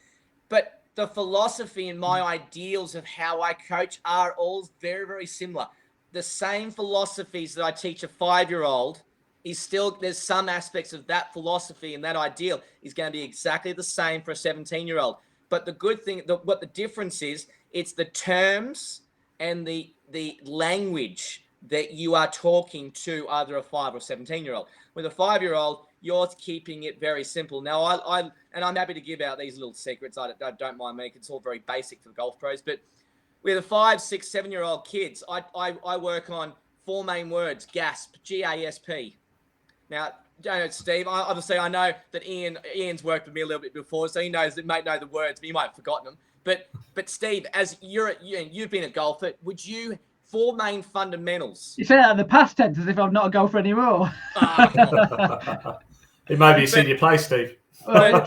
the philosophy and my ideals of how I coach are all very, very similar. The same philosophies that I teach a 5-year-old is still, there's some aspects of that philosophy and that ideal is going to be exactly the same for a 17-year-old. But the good thing, what the difference is, it's the terms and the language that you are talking to either a 5 or 17-year-old. With a 5-year-old, you're keeping it very simple. Now, I'm happy to give out these little secrets. I don't mind me. It's all very basic for the golf pros. But with a 5, 6, 7-year-old kids, I work on 4 main words: GASP, GASP. Now, Steve, obviously I know that Ian's worked with me a little bit before, so he might know the words, but he might have forgotten them. But Steve, as you've been a golfer, would you 4 main fundamentals? You say that in the past tense as if I'm not a golfer anymore. It may be a senior play, Steve. But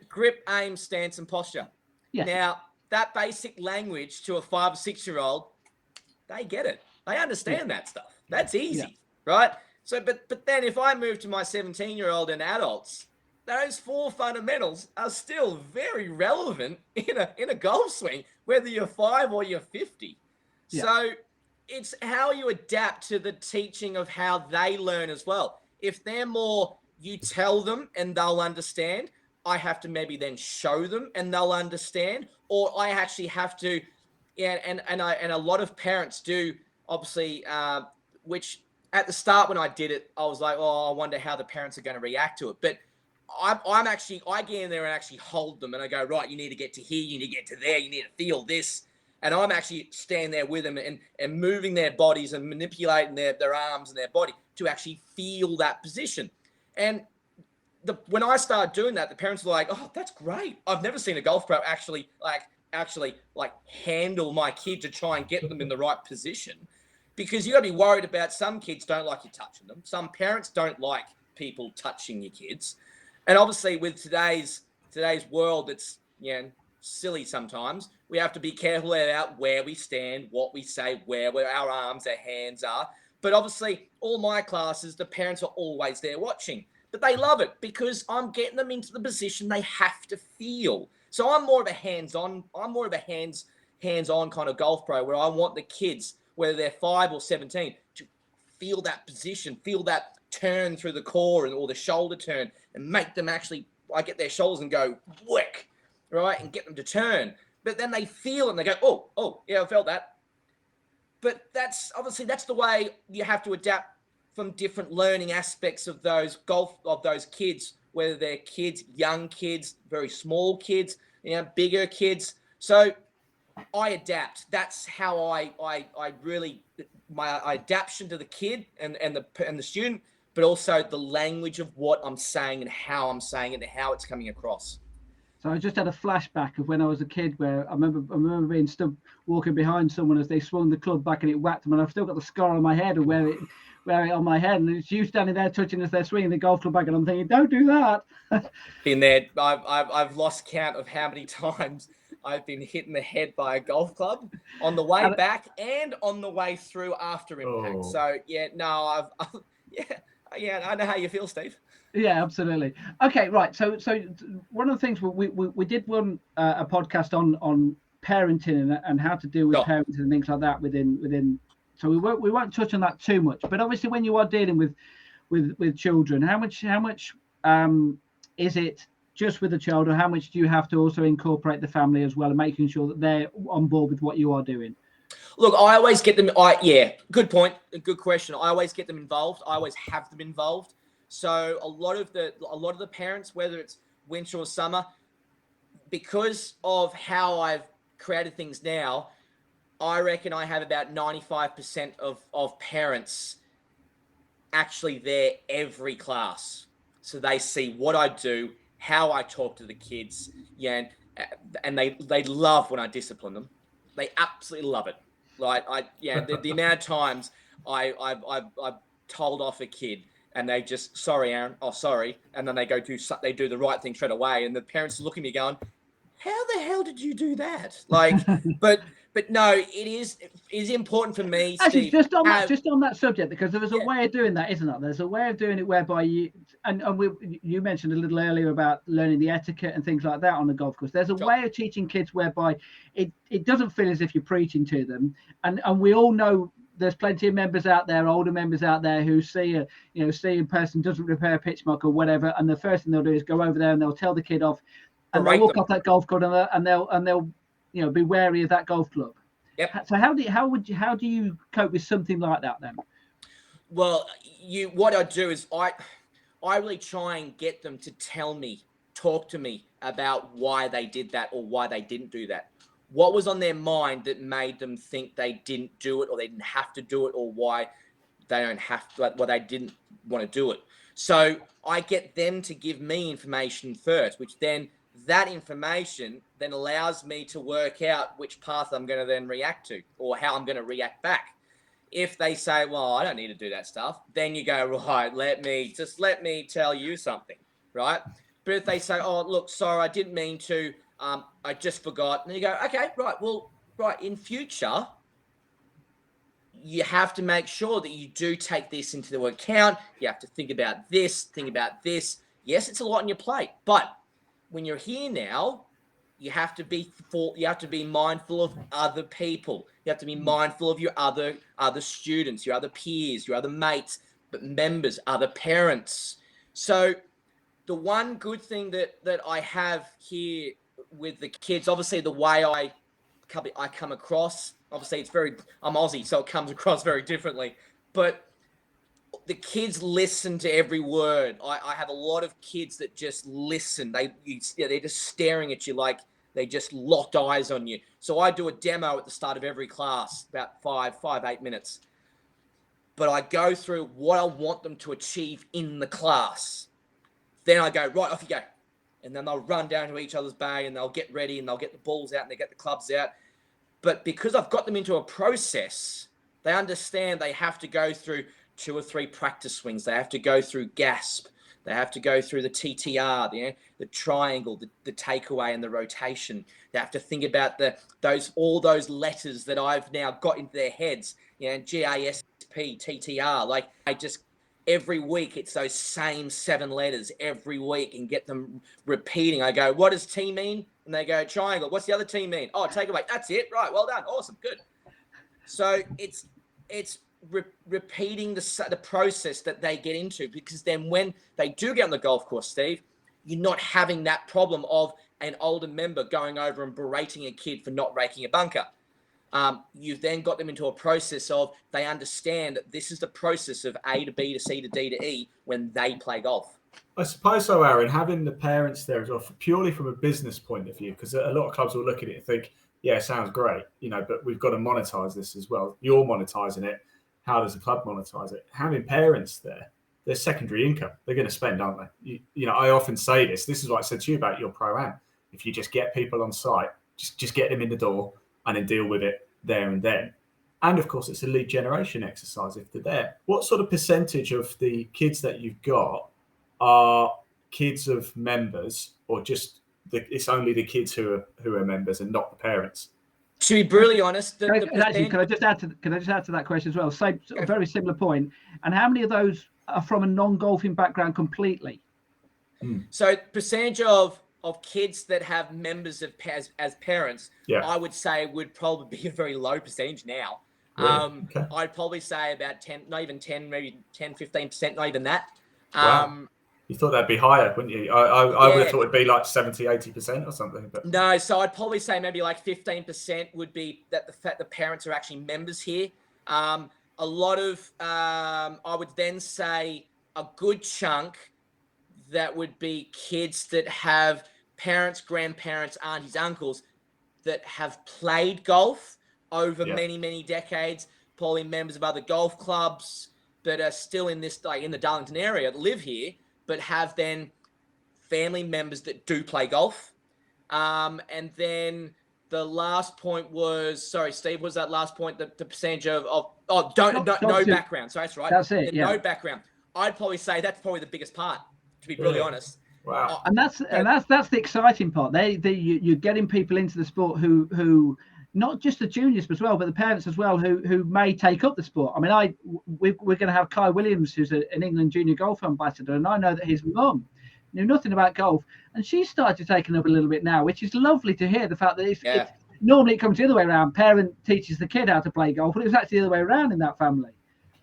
grip, aim, stance, and posture. Yes. Now, that basic language to a 5 or 6-year-old, they get it. They understand that stuff. That's easy, right? So, but then if I move to my 17-year-old and adults, those 4 fundamentals are still very relevant in a golf swing, whether you're 5 or you're 50. Yeah. So it's how you adapt to the teaching of how they learn as well. If they're more, you tell them and they'll understand, I have to maybe then show them and they'll understand, or I actually have to, and a lot of parents do, obviously, which at the start when I did it, I was like, oh, I wonder how the parents are going to react to it. But I get in there and actually hold them and I go, right, you need to get to here, you need to get to there, you need to feel this. And I'm actually standing there with them and moving their bodies and manipulating their arms and their body to actually feel that position. And when I started doing that, the parents were like, oh, that's great. I've never seen a golf pro actually handle my kid to try and get them in the right position. Because you got to be worried about, some kids don't like you touching them. Some parents don't like people touching your kids. And obviously with today's world, it's silly sometimes. We have to be careful about where we stand, what we say, where our arms, our hands are. But obviously, all my classes, the parents are always there watching. But they love it because I'm getting them into the position they have to feel. So I'm more of a hands-on kind of golf pro, where I want the kids, whether they're 5 or 17, to feel that position, feel that turn through the core or the shoulder turn, and make them actually, I get their shoulders and go, whack, right, and get them to turn. But then they feel it and they go, oh, yeah, I felt that. But that's the way you have to adapt from different learning aspects of those kids, whether they're kids, young kids, very small kids, bigger kids. So I adapt. That's how I really, my adaptation to the kid and the student, but also the language of what I'm saying and how I'm saying it and how it's coming across. So I just had a flashback of when I was a kid, where I remember being stood walking behind someone as they swung the club back and it whacked them, and I've still got the scar on my head of where it on my head, and it's you standing there touching as they're swinging the golf club back, and I'm thinking, don't do that. Been there. I've lost count of how many times I've been hit in the head by a golf club on the way back and on the way through after impact. Oh. So yeah, I know how you feel, Steve. Yeah, absolutely. Okay, right. So one of the things we did one a podcast on parenting and how to deal with parenting and things like that within. So we won't touch on that too much. But obviously, when you are dealing with children, how much is it just with the child, or how much do you have to also incorporate the family as well, and making sure that they're on board with what you are doing? Look, I always get them. Good point. Good question. I always get them involved. I always have them involved. So a lot of the parents, whether it's winter or summer, because of how I've created things now, I reckon I have about 95% of parents actually there every class. So they see what I do, how I talk to the kids, and they love when I discipline them. They absolutely love it. Like the amount of times I've told off a kid and they just, sorry, Aaron, oh sorry, and then they do the right thing straight away, and the parents look at me going, how the hell did you do that? Like, but no, it is important for me, Actually, Steve, just on that subject, because there is a way of doing that, isn't there? There's a way of doing it whereby you mentioned a little earlier about learning the etiquette and things like that on the golf course. There's a way of teaching kids whereby it doesn't feel as if you're preaching to them, and we all know there's plenty of members out there, older members out there, who see a person doesn't repair a pitch mark or whatever, and the first thing they'll do is go over there and they'll tell the kid off, and they'll walk off that golf club, and they'll be wary of that golf club. Yep. So how do you cope with something like that then? Well, what I do is I really try and get them to talk to me about why they did that or why they didn't do that. What was on their mind that made them think they didn't do it, or they didn't have to do it, or why they don't have to, why they didn't want to do it. So I get them to give me information first, which then that information then allows me to work out which path I'm going to then react to, or how I'm going to react back. If they say, well, I don't need to do that stuff, then you go, right, let me tell you something, right? But if they say, oh, look, sorry, I didn't mean to, I just forgot. And you go, okay, right, in future, you have to make sure that you do take this into account. You have to think about this. Yes, it's a lot on your plate, but when you're here now, you have to be mindful of other people. You have to be mindful of your other students, your other peers, your other mates, but members, other parents. So the one good thing that I have here with the kids, obviously the way I come across, obviously I'm Aussie, so it comes across very differently, but the kids listen to every word. I have a lot of kids that just listen. They're just staring at you like they just locked eyes on you. So I do a demo at the start of every class, about 8 minutes. But I go through what I want them to achieve in the class. Then I go, right, off you go. And then they'll run down to each other's bay and they'll get ready and they'll get the balls out and they get the clubs out. But because I've got them into a process, they understand they have to go through 2 or 3 practice swings. They have to go through gasp. They have to go through the TTR, the triangle, the takeaway, and the rotation. They have to think about all those letters that I've now got into their heads. GASP, TTR. Like every week it's those same 7 letters every week, and get them repeating. I go, what does T mean? And they go, triangle. What's the other T mean? Oh, takeaway. That's it. Right. Well done. Awesome. Good. So it's repeating the process that they get into, because then when they do get on the golf course, Steve, you're not having that problem of an older member going over and berating a kid for not raking a bunker. You've then got them into a process of, they understand that this is the process of A to B to C to D to E when they play golf. I suppose so, Aaron, having the parents there as well, purely from a business point of view, because a lot of clubs will look at it and think, yeah, sounds great, but we've got to monetize this as well. You're monetizing it. How does the club monetize it? Having parents there, there's secondary income. They're going to spend, aren't they? I often say this. This is what I said to you about your pro-am. If you just get people on site, just get them in the door and then deal with it there and then. And of course, it's a lead generation exercise if they're there. What sort of percentage of the kids that you've got are kids of members, or just it's only the kids who are members and not the parents? To be brutally honest, can I just add to that question as well? So a very similar point. And how many of those are from a non-golfing background completely? So percentage of kids that have members as parents, I would say would probably be a very low percentage now. Really? Okay. I'd probably say about 10, not even 10, maybe 10, 15%, not even that. Wow. You thought that'd be higher, wouldn't you? I would have thought it'd be like 70, 80% or something. But no, so I'd probably say maybe like 15% would be that the fact the parents are actually members here. A lot of, I would then say a good chunk that would be kids that have parents, grandparents, aunties, uncles that have played golf over many, many decades, probably members of other golf clubs that are still in this, like in the Darlington area, that live here, but have then family members that do play golf. And then the last point was, sorry, Steve, was that last point, the percentage of no background. So that's right. That's it. No background. I'd probably say that's probably the biggest part, to be brutally honest. Wow. And that's the exciting part. You're getting people into the sport who not just the juniors as well, but the parents as well who may take up the sport. I mean, we're going to have Kai Williams, who's an England junior golf ambassador, and I know that his mum knew nothing about golf, and she started to take it up a little bit now, which is lovely to hear. The fact that it's normally it comes the other way around. Parent teaches the kid how to play golf, but it was actually the other way around in that family.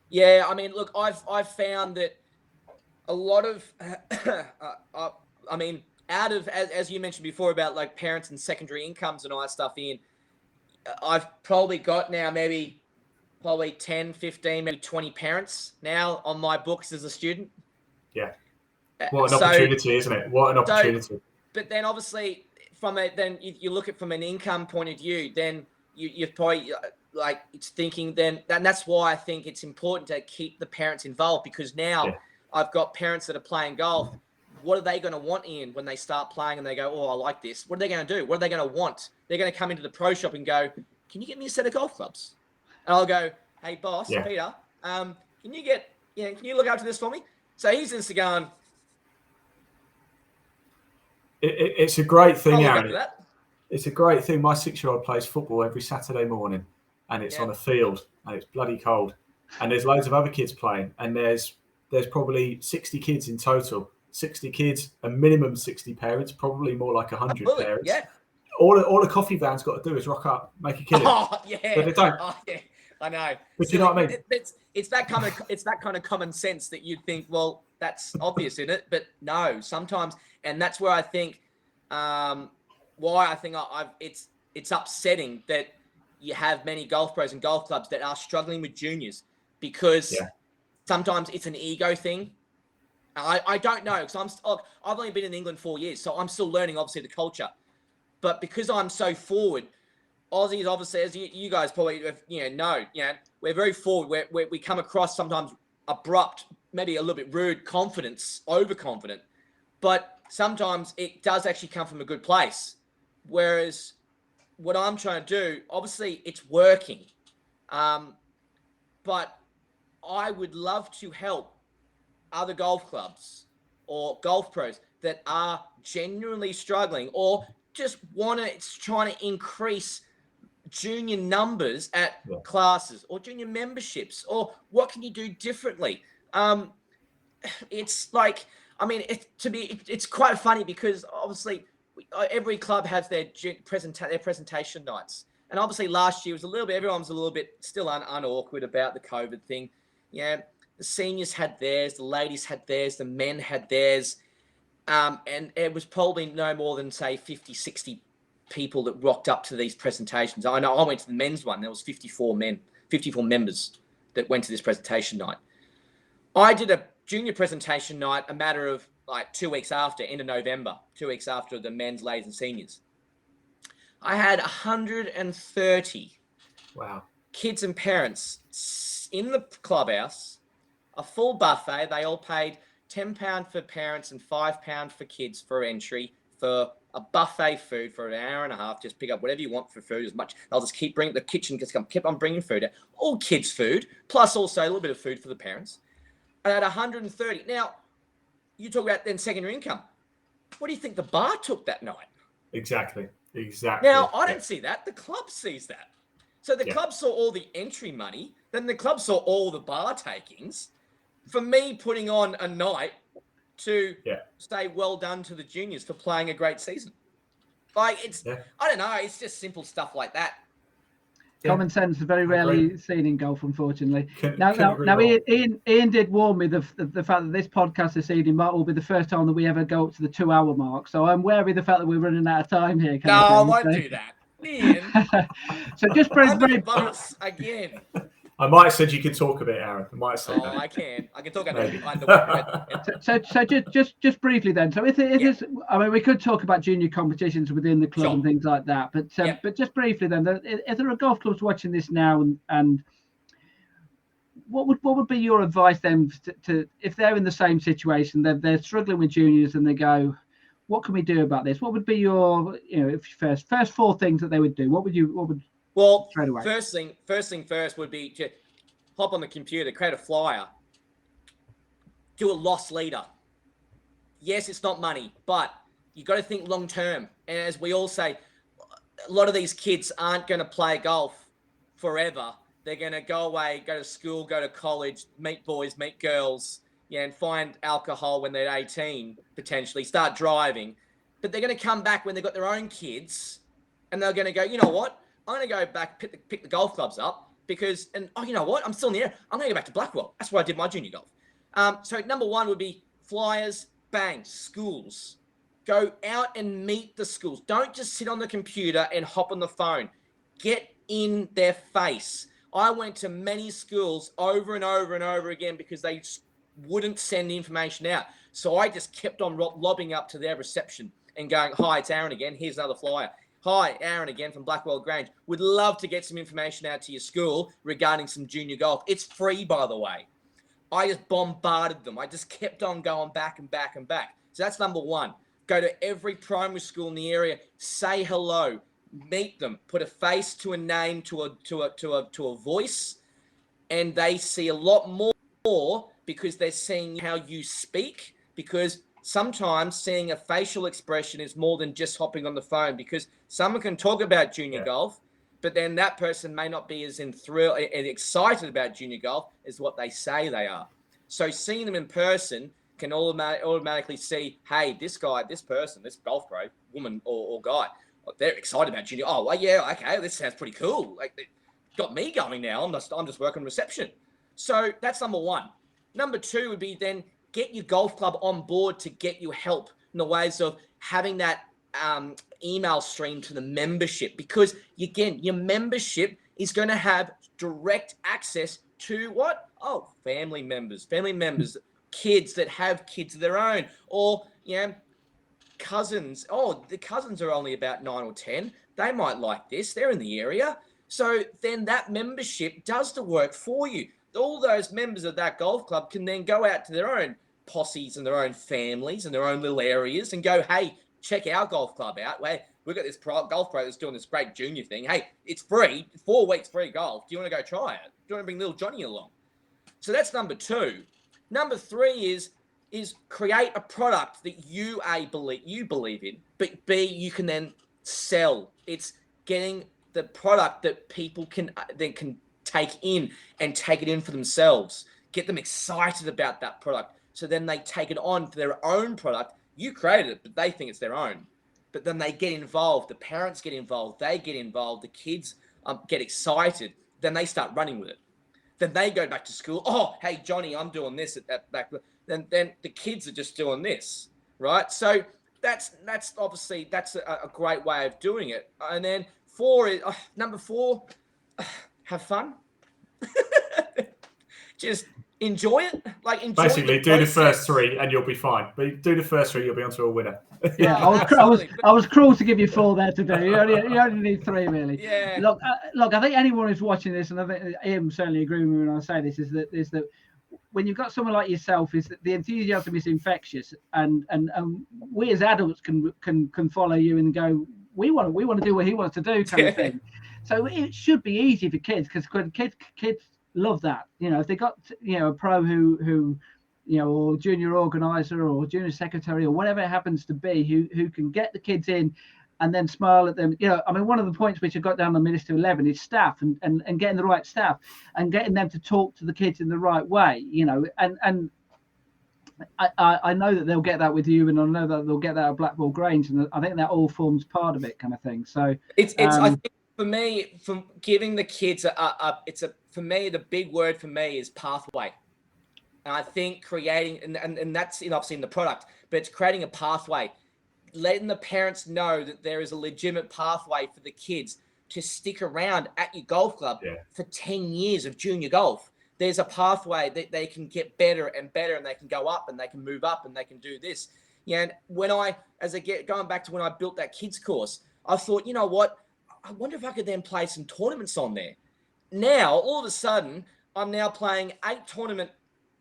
Yeah, I mean, look, I've found that a lot of, I mean, out of, as you mentioned before about like parents and secondary incomes and all that stuff I've probably got now probably 10, 15, maybe 20 parents now on my books as a student. Yeah. What an opportunity, isn't it? What an opportunity. But then obviously then you look at from an income point of view, then you're probably like it's thinking then, and that's why I think it's important to keep the parents involved, because now I've got parents that are playing golf. What are they going to want when they start playing and they go, oh, I like this? What are they going to do? What are they going to want? They're going to come into the pro shop and go, can you get me a set of golf clubs? And I'll go, hey, boss, Peter, can you look after this for me? So he's just going. It's a great thing, Aaron. It's a great thing. My 6-year-old plays football every Saturday morning, and it's on a field, and it's bloody cold. And there's loads of other kids playing, and there's probably 60 kids in total. 60 kids, a minimum 60 parents, probably more like 100 parents. Yeah. All a coffee van's got to do is rock up, make a killing. Oh, yeah. But they don't. Oh, yeah. I know. But you know what I mean? It's that kind of common sense that you'd think, well, that's obvious, isn't it? But no, sometimes, and that's where I think, why I think it's upsetting that you have many golf pros and golf clubs that are struggling with juniors, because sometimes it's an ego thing. I don't know, because I've only been in England 4 years, so I'm still learning, obviously, the culture. But because I'm so forward, Aussies, obviously, as you guys probably know, we're very forward. We come across sometimes abrupt, maybe a little bit rude, overconfident. But sometimes it does actually come from a good place. Whereas what I'm trying to do, obviously, it's working. But I would love to help other golf clubs or golf pros that are genuinely struggling or just trying to increase junior numbers at classes or junior memberships, or what can you do differently? It's like, I mean, it's quite funny, because obviously every club has their presentation nights. And obviously last year was everyone was a little bit still unawkward about the COVID thing. Yeah. The seniors had theirs, the ladies had theirs, the men had theirs. And it was probably no more than, say, 50, 60 people that rocked up to these presentations. I know I went to the men's one. There was 54 members that went to this presentation night. I did a junior presentation night a matter of like 2 weeks after, end of November, 2 weeks after the men's, ladies and seniors. I had 130 Wow. kids and parents in the clubhouse, a full buffet. They all paid £10 for parents and £5 for kids for entry for a buffet food for an hour and a half. Just pick up whatever you want for food as much. They'll just keep bringing the kitchen, just keep on bringing food out. All kids' food, plus also a little bit of food for the parents. And at 130. Now, you talk about then secondary income. What do you think the bar took that night? Exactly. Now, I don't see that. The club sees that. So the club saw all the entry money. Then the club saw all the bar takings. For me, putting on a night to say well done to the juniors for playing a great season. Like, I don't know. It's just simple stuff like that. Common sense is very rarely seen in golf, unfortunately. Now, Ian did warn me the fact that this podcast this evening will be the first time that we ever go up to the 2-hour mark. So I'm wary of the fact that we're running out of time here. No, I won't do that. Ian. So just very bus again. I might have said you could talk a bit, Aaron. I might have said that. I can talk just briefly then. So if it is, I mean, we could talk about junior competitions within the club and things like that. But just briefly then, if there are golf clubs watching this now, and what would be your advice then to if they're in the same situation, they're struggling with juniors and they go, what can we do about this? What would be your, first 4 things that they would do? What would Well, first thing first would be to hop on the computer, create a flyer, do a loss leader. Yes, it's not money, but you got to think long term. And as we all say, a lot of these kids aren't going to play golf forever. They're going to go away, go to school, go to college, meet boys, meet girls, and find alcohol when they're 18, potentially, start driving. But they're going to come back when they've got their own kids, and they're going to go, you know what? I'm going to go back, pick the golf clubs up because, you know what? I'm still in the air. I'm going to go back to Blackwell. That's where I did my junior golf. So number 1 would be flyers, bang, schools. Go out and meet the schools. Don't just sit on the computer and hop on the phone. Get in their face. I went to many schools over and over and over again because they wouldn't send the information out. So I just kept on lobbing up to their reception and going, hi, it's Aaron again. Here's another flyer. Hi, Aaron again from Blackwell Grange. Would love to get some information out to your school regarding some junior golf. It's free, by the way. I just bombarded them. I just kept on going back and back and back. So that's number 1. Go to every primary school in the area. Say hello. Meet them. Put a face to a name, to a voice, and they see a lot more because they're seeing how you speak. Because sometimes seeing a facial expression is more than just hopping on the phone, because someone can talk about junior golf, but then that person may not be as enthralled and excited about junior golf as what they say they are. So seeing them in person can automatically see, hey, this guy, this person, this golf pro, woman or guy, they're excited about junior. Oh, well, yeah, okay, this sounds pretty cool. Like, it got me going now. I'm just working reception. So that's number 1. Number 2 would be then get your golf club on board to get you help in the ways of having that email stream to the membership, because again, your membership is going to have direct access to what? Oh, family members, kids that have kids of their own, or cousins. Oh, the cousins are only about 9 or 10. They might like this. They're in the area. So then that membership does the work for you. All those members of that golf club can then go out to their own posses and their own families and their own little areas and go, hey, check our golf club out. We've got this golf pro that's doing this great junior thing. Hey, it's free, 4 weeks free golf. Do you want to go try it? Do you want to bring little Johnny along? So that's number 2. Number 3 is create a product that you believe in, but B, you can then sell. It's getting the product that people can take in and take it in for themselves. Get them excited about that product. So then they take it on for their own product. You created it, but they think it's their own. But then they get involved. The parents get involved. They get involved. The kids get excited. Then they start running with it. Then they go back to school. Oh, hey, Johnny, I'm doing this at that back. Then the kids are just doing this, right? So that's obviously a great way of doing it. And then number 4, have fun. Just enjoy it. Like enjoy Basically, the do the process. first 3 and you'll be fine. But do the first 3, you'll be onto a winner. Yeah, I was cruel to give you 4 there today. You only need 3 really. Yeah. Look, I think anyone who's watching this, and I think Ian certainly agree with me when I say this, is that when you've got someone like yourself, is that the enthusiasm is infectious, and we as adults can follow you and go, we want to do what he wants to do, kind of thing. So it should be easy for kids, because kids love that. You know, if they got a pro who or junior organizer or junior secretary or whatever it happens to be, who can get the kids in and then smile at them. I mean, one of the points which I got down on the list to 11 is staff and getting the right staff and getting them to talk to the kids in the right way, and I know that they'll get that with you, and I know that they'll get that at Blackwell Grange, and I think that all forms part of it, kind of thing. So it's I think for me, from giving the kids for me, the big word for me is pathway. And I think creating, and that's obviously in the product, but it's creating a pathway, letting the parents know that there is a legitimate pathway for the kids to stick around at your golf club for 10 years of junior golf. There's a pathway that they can get better and better, and they can go up and they can move up and they can do this. And going back to when I built that kids course, I thought, you know what? I wonder if I could then play some tournaments on there. Now, all of a sudden, I'm now playing 8 tournament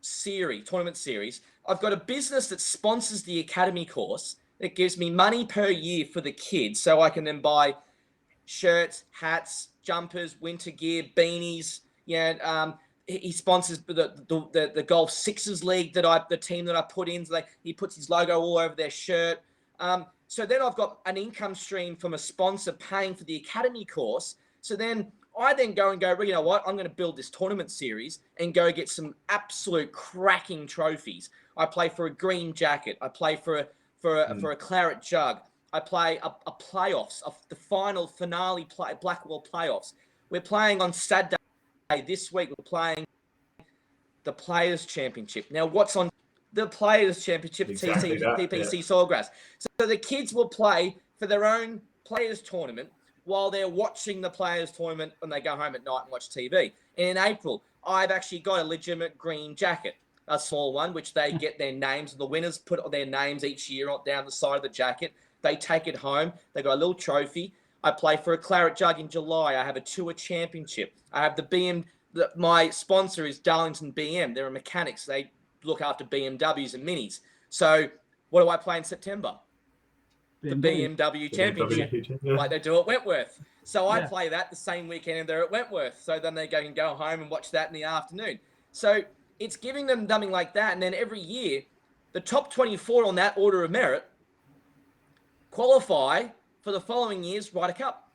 series. I've got a business that sponsors the academy course that gives me money per year for the kids, so I can then buy shirts, hats, jumpers, winter gear, beanies. He sponsors the Golf Sixers League the team that I put in. So he puts his logo all over their shirt. So then I've got an income stream from a sponsor paying for the academy course. So then I go, you know what? I'm going to build this tournament series and go get some absolute cracking trophies. I play for a green jacket. I play for a claret jug. I play a playoffs, the finale Blackwell playoffs. We're playing on Saturday this week. We're playing the Players Championship. Now, what's on the Players Championship? Exactly TPC Sawgrass. So the kids will play for their own Players Tournament while they're watching the Players Tournament when they go home at night and watch TV. And in April, I've actually got a legitimate green jacket, a small one, which they get their names. The winners put their names each year down the side of the jacket. They take it home. They got a little trophy. I play for a claret jug in July. I have a tour championship. I have the BM. My sponsor is Darlington BM. They're mechanics. They look after BMWs and Minis. So what do I play in September? The BMW Championship, like they do at Wentworth. So I play that the same weekend they're at Wentworth. So then they can go home and watch that in the afternoon. So it's giving them something like that. And then every year, the top 24 on that order of merit qualify for the following year's Ryder Cup.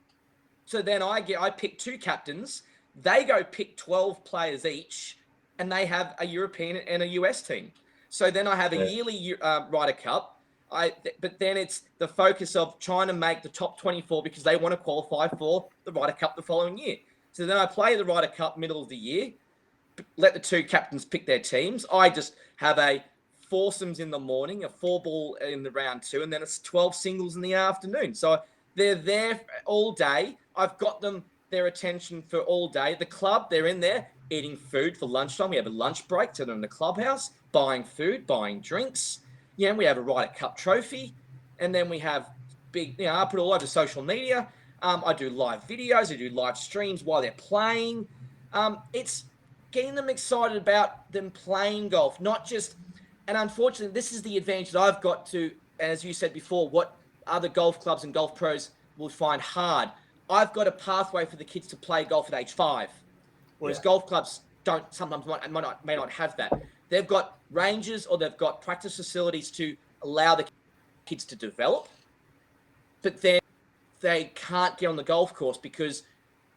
So then I pick 2 captains. They go pick 12 players each, and they have a European and a US team. So then I have a yearly Ryder Cup. But then it's the focus of trying to make the top 24 because they want to qualify for the Ryder Cup the following year. So then I play the Ryder Cup middle of the year, let the 2 captains pick their teams. I just have a foursomes in the morning, a 4-ball in the round 2, and then it's 12 singles in the afternoon. So they're there all day. I've got their attention for all day. The club, they're in there eating food for lunchtime. We have a lunch break, so they're in the clubhouse, buying food, buying drinks. We have a Ryder Cup trophy, and then we have I put it all over social media. I do live videos, I do live streams while they're playing. It's getting them excited about them playing golf, not just, and unfortunately, this is the advantage that I've got to, as you said before, what other golf clubs and golf pros will find hard. I've got a pathway for the kids to play golf at age 5, whereas golf clubs may not have that. They've got ranges or they've got practice facilities to allow the kids to develop, but then they can't get on the golf course because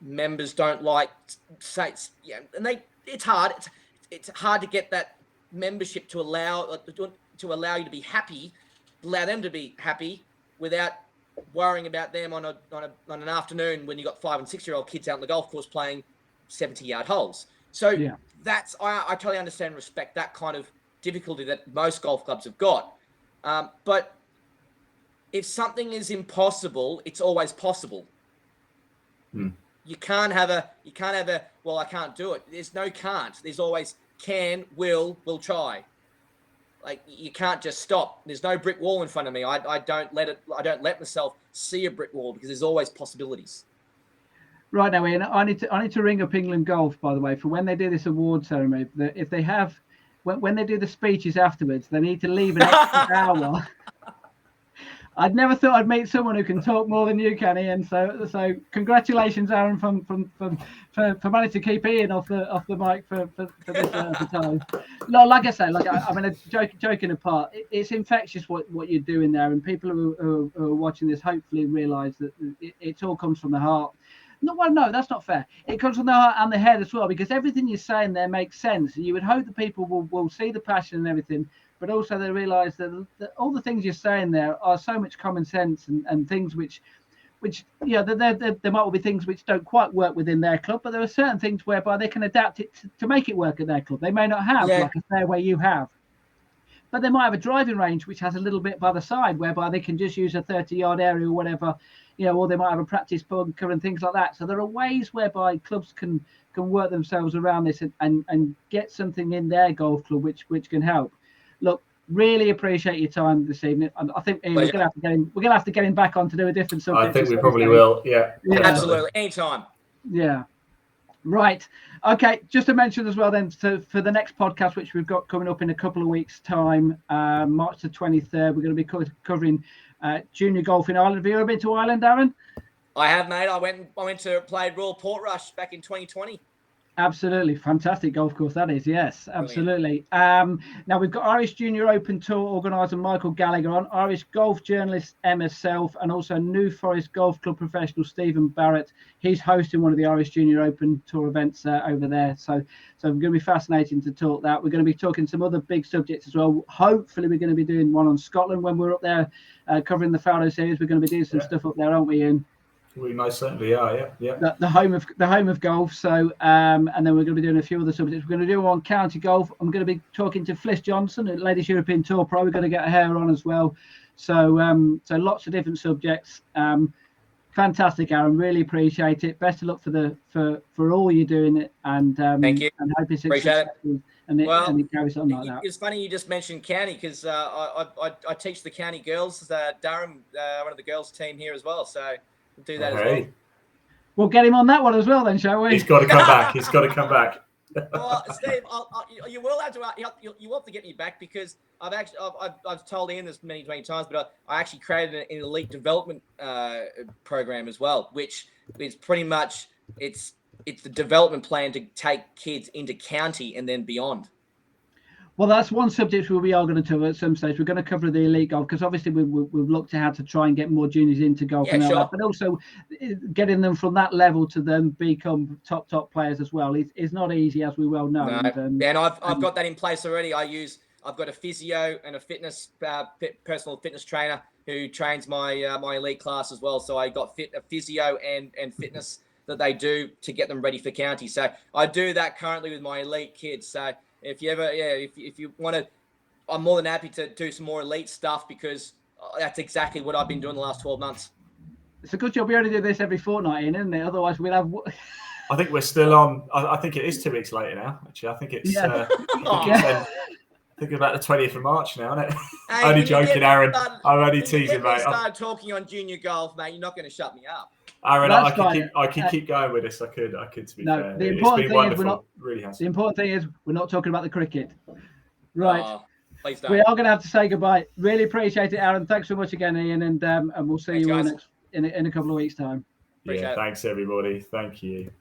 members don't like and it's hard. It's hard to get that membership to allow you to be happy, allow them to be happy without worrying about them on an afternoon when you got 5 and 6-year-old kids out on the golf course playing 70-yard holes. So that's I totally understand and respect that kind of difficulty that most golf clubs have got. But if something is impossible, it's always possible. You can't have a well, I can't do it. There's no can't. There's always can, will try. Like, you can't just stop. There's no brick wall in front of me. I don't let myself see a brick wall, because there's always possibilities. Right now, Ian, I need to ring up England Golf, by the way, for when they do this award ceremony. That if they have, when they do the speeches afterwards, they need to leave an extra hour. I'd never thought I'd meet someone who can talk more than you can, Ian. So congratulations, Aaron, for managing to keep Ian off the mic for this time. No, like I say, I mean, joking apart, it's infectious what you're doing there, and people who are watching this hopefully realise that it all comes from the heart. No, that's not fair. It comes from the heart and the head as well, because everything you're saying there makes sense. You would hope that people will see the passion and everything, but also they realise that all the things you're saying there are so much common sense and things which there might well be things which don't quite work within their club, but there are certain things whereby they can adapt it to make it work at their club. They may not have like a fairway you have, but they might have a driving range which has a little bit by the side whereby they can just use a 30-yard area or whatever. Or they might have a practice bunker and things like that. So there are ways whereby clubs can work themselves around this and get something in their golf club which can help. Look, really appreciate your time this evening. I think Ian, we're gonna have to get him back on to do a different subject. I think we probably will. Yeah, absolutely, anytime. Yeah. Right. Okay. Just to mention as well, then, for the next podcast, which we've got coming up in a couple of weeks' time, March the 23rd, we're going to be covering junior golf in Ireland. Have you ever been to Ireland, Darren? I have, mate. I went to play Royal Portrush back in 2020. Absolutely fantastic golf course that is. Yes, absolutely. Now we've got Irish Junior Open Tour organizer Michael Gallagher on, Irish golf journalist Emma Self, and also New Forest Golf Club professional Stephen Barrett. He's hosting one of the Irish Junior Open Tour events over there. So it's going to be fascinating to talk that. We're going to be talking some other big subjects as well. Hopefully we're going to be doing one on Scotland when we're up there covering the Faro series. We're going to be doing some stuff up there, aren't we, Ian? We most certainly are, yeah. The home of golf. So, and then we're going to be doing a few other subjects. We're going to do one county golf. I'm going to be talking to Fliss Johnson at Ladies European Tour Pro. We're going to get her on as well. So, so lots of different subjects. Fantastic, Aaron. Really appreciate it. Best of luck for all you're doing, and thank you. And hope it's appreciate it. And it carries on like that. It's funny you just mentioned county, because I teach the county girls. Darren, one of the girls' team here as well. So. We'll do that as well. We'll get him on that one as well, then, shall we? He's got to come back. He's got to come back. Well, Steve, you will have to. You have to get me back, because I've told Ian this many times, but I actually created an elite development program as well, which is pretty much it's the development plan to take kids into county and then beyond. Well, that's one subject we are going to cover at some stage. We're going to cover the elite golf, because obviously we've looked at how to try and get more juniors into golf, and all that, but also getting them from that level to then become top players as well is not easy, as we well know. No. And I've got that in place already. I've got a physio and a fitness personal fitness trainer who trains my my elite class as well. So I got a physio and fitness that they do to get them ready for county. So I do that currently with my elite kids. So if you ever, if you want to, I'm more than happy to do some more elite stuff, because that's exactly what I've been doing the last 12 months. It's a good job we only do this every fortnight, isn't it? Otherwise we'll have... I think we're still on. I think it is 2 weeks later now, actually. I think it's... I think about the 20th of March now, isn't it? Hey, only joking, Aaron. I'm only teasing, mate. Start talking on junior golf, mate. You're not going to shut me up. Aaron, I could keep going with this. I could. To be fair, the important thing is the important thing is we're not talking about the cricket, right? Please don't. We are going to have to say goodbye. Really appreciate it, Aaron. Thanks so much again, Ian, and we'll see you all in a couple of weeks' time. Yeah, thanks everybody. Thank you.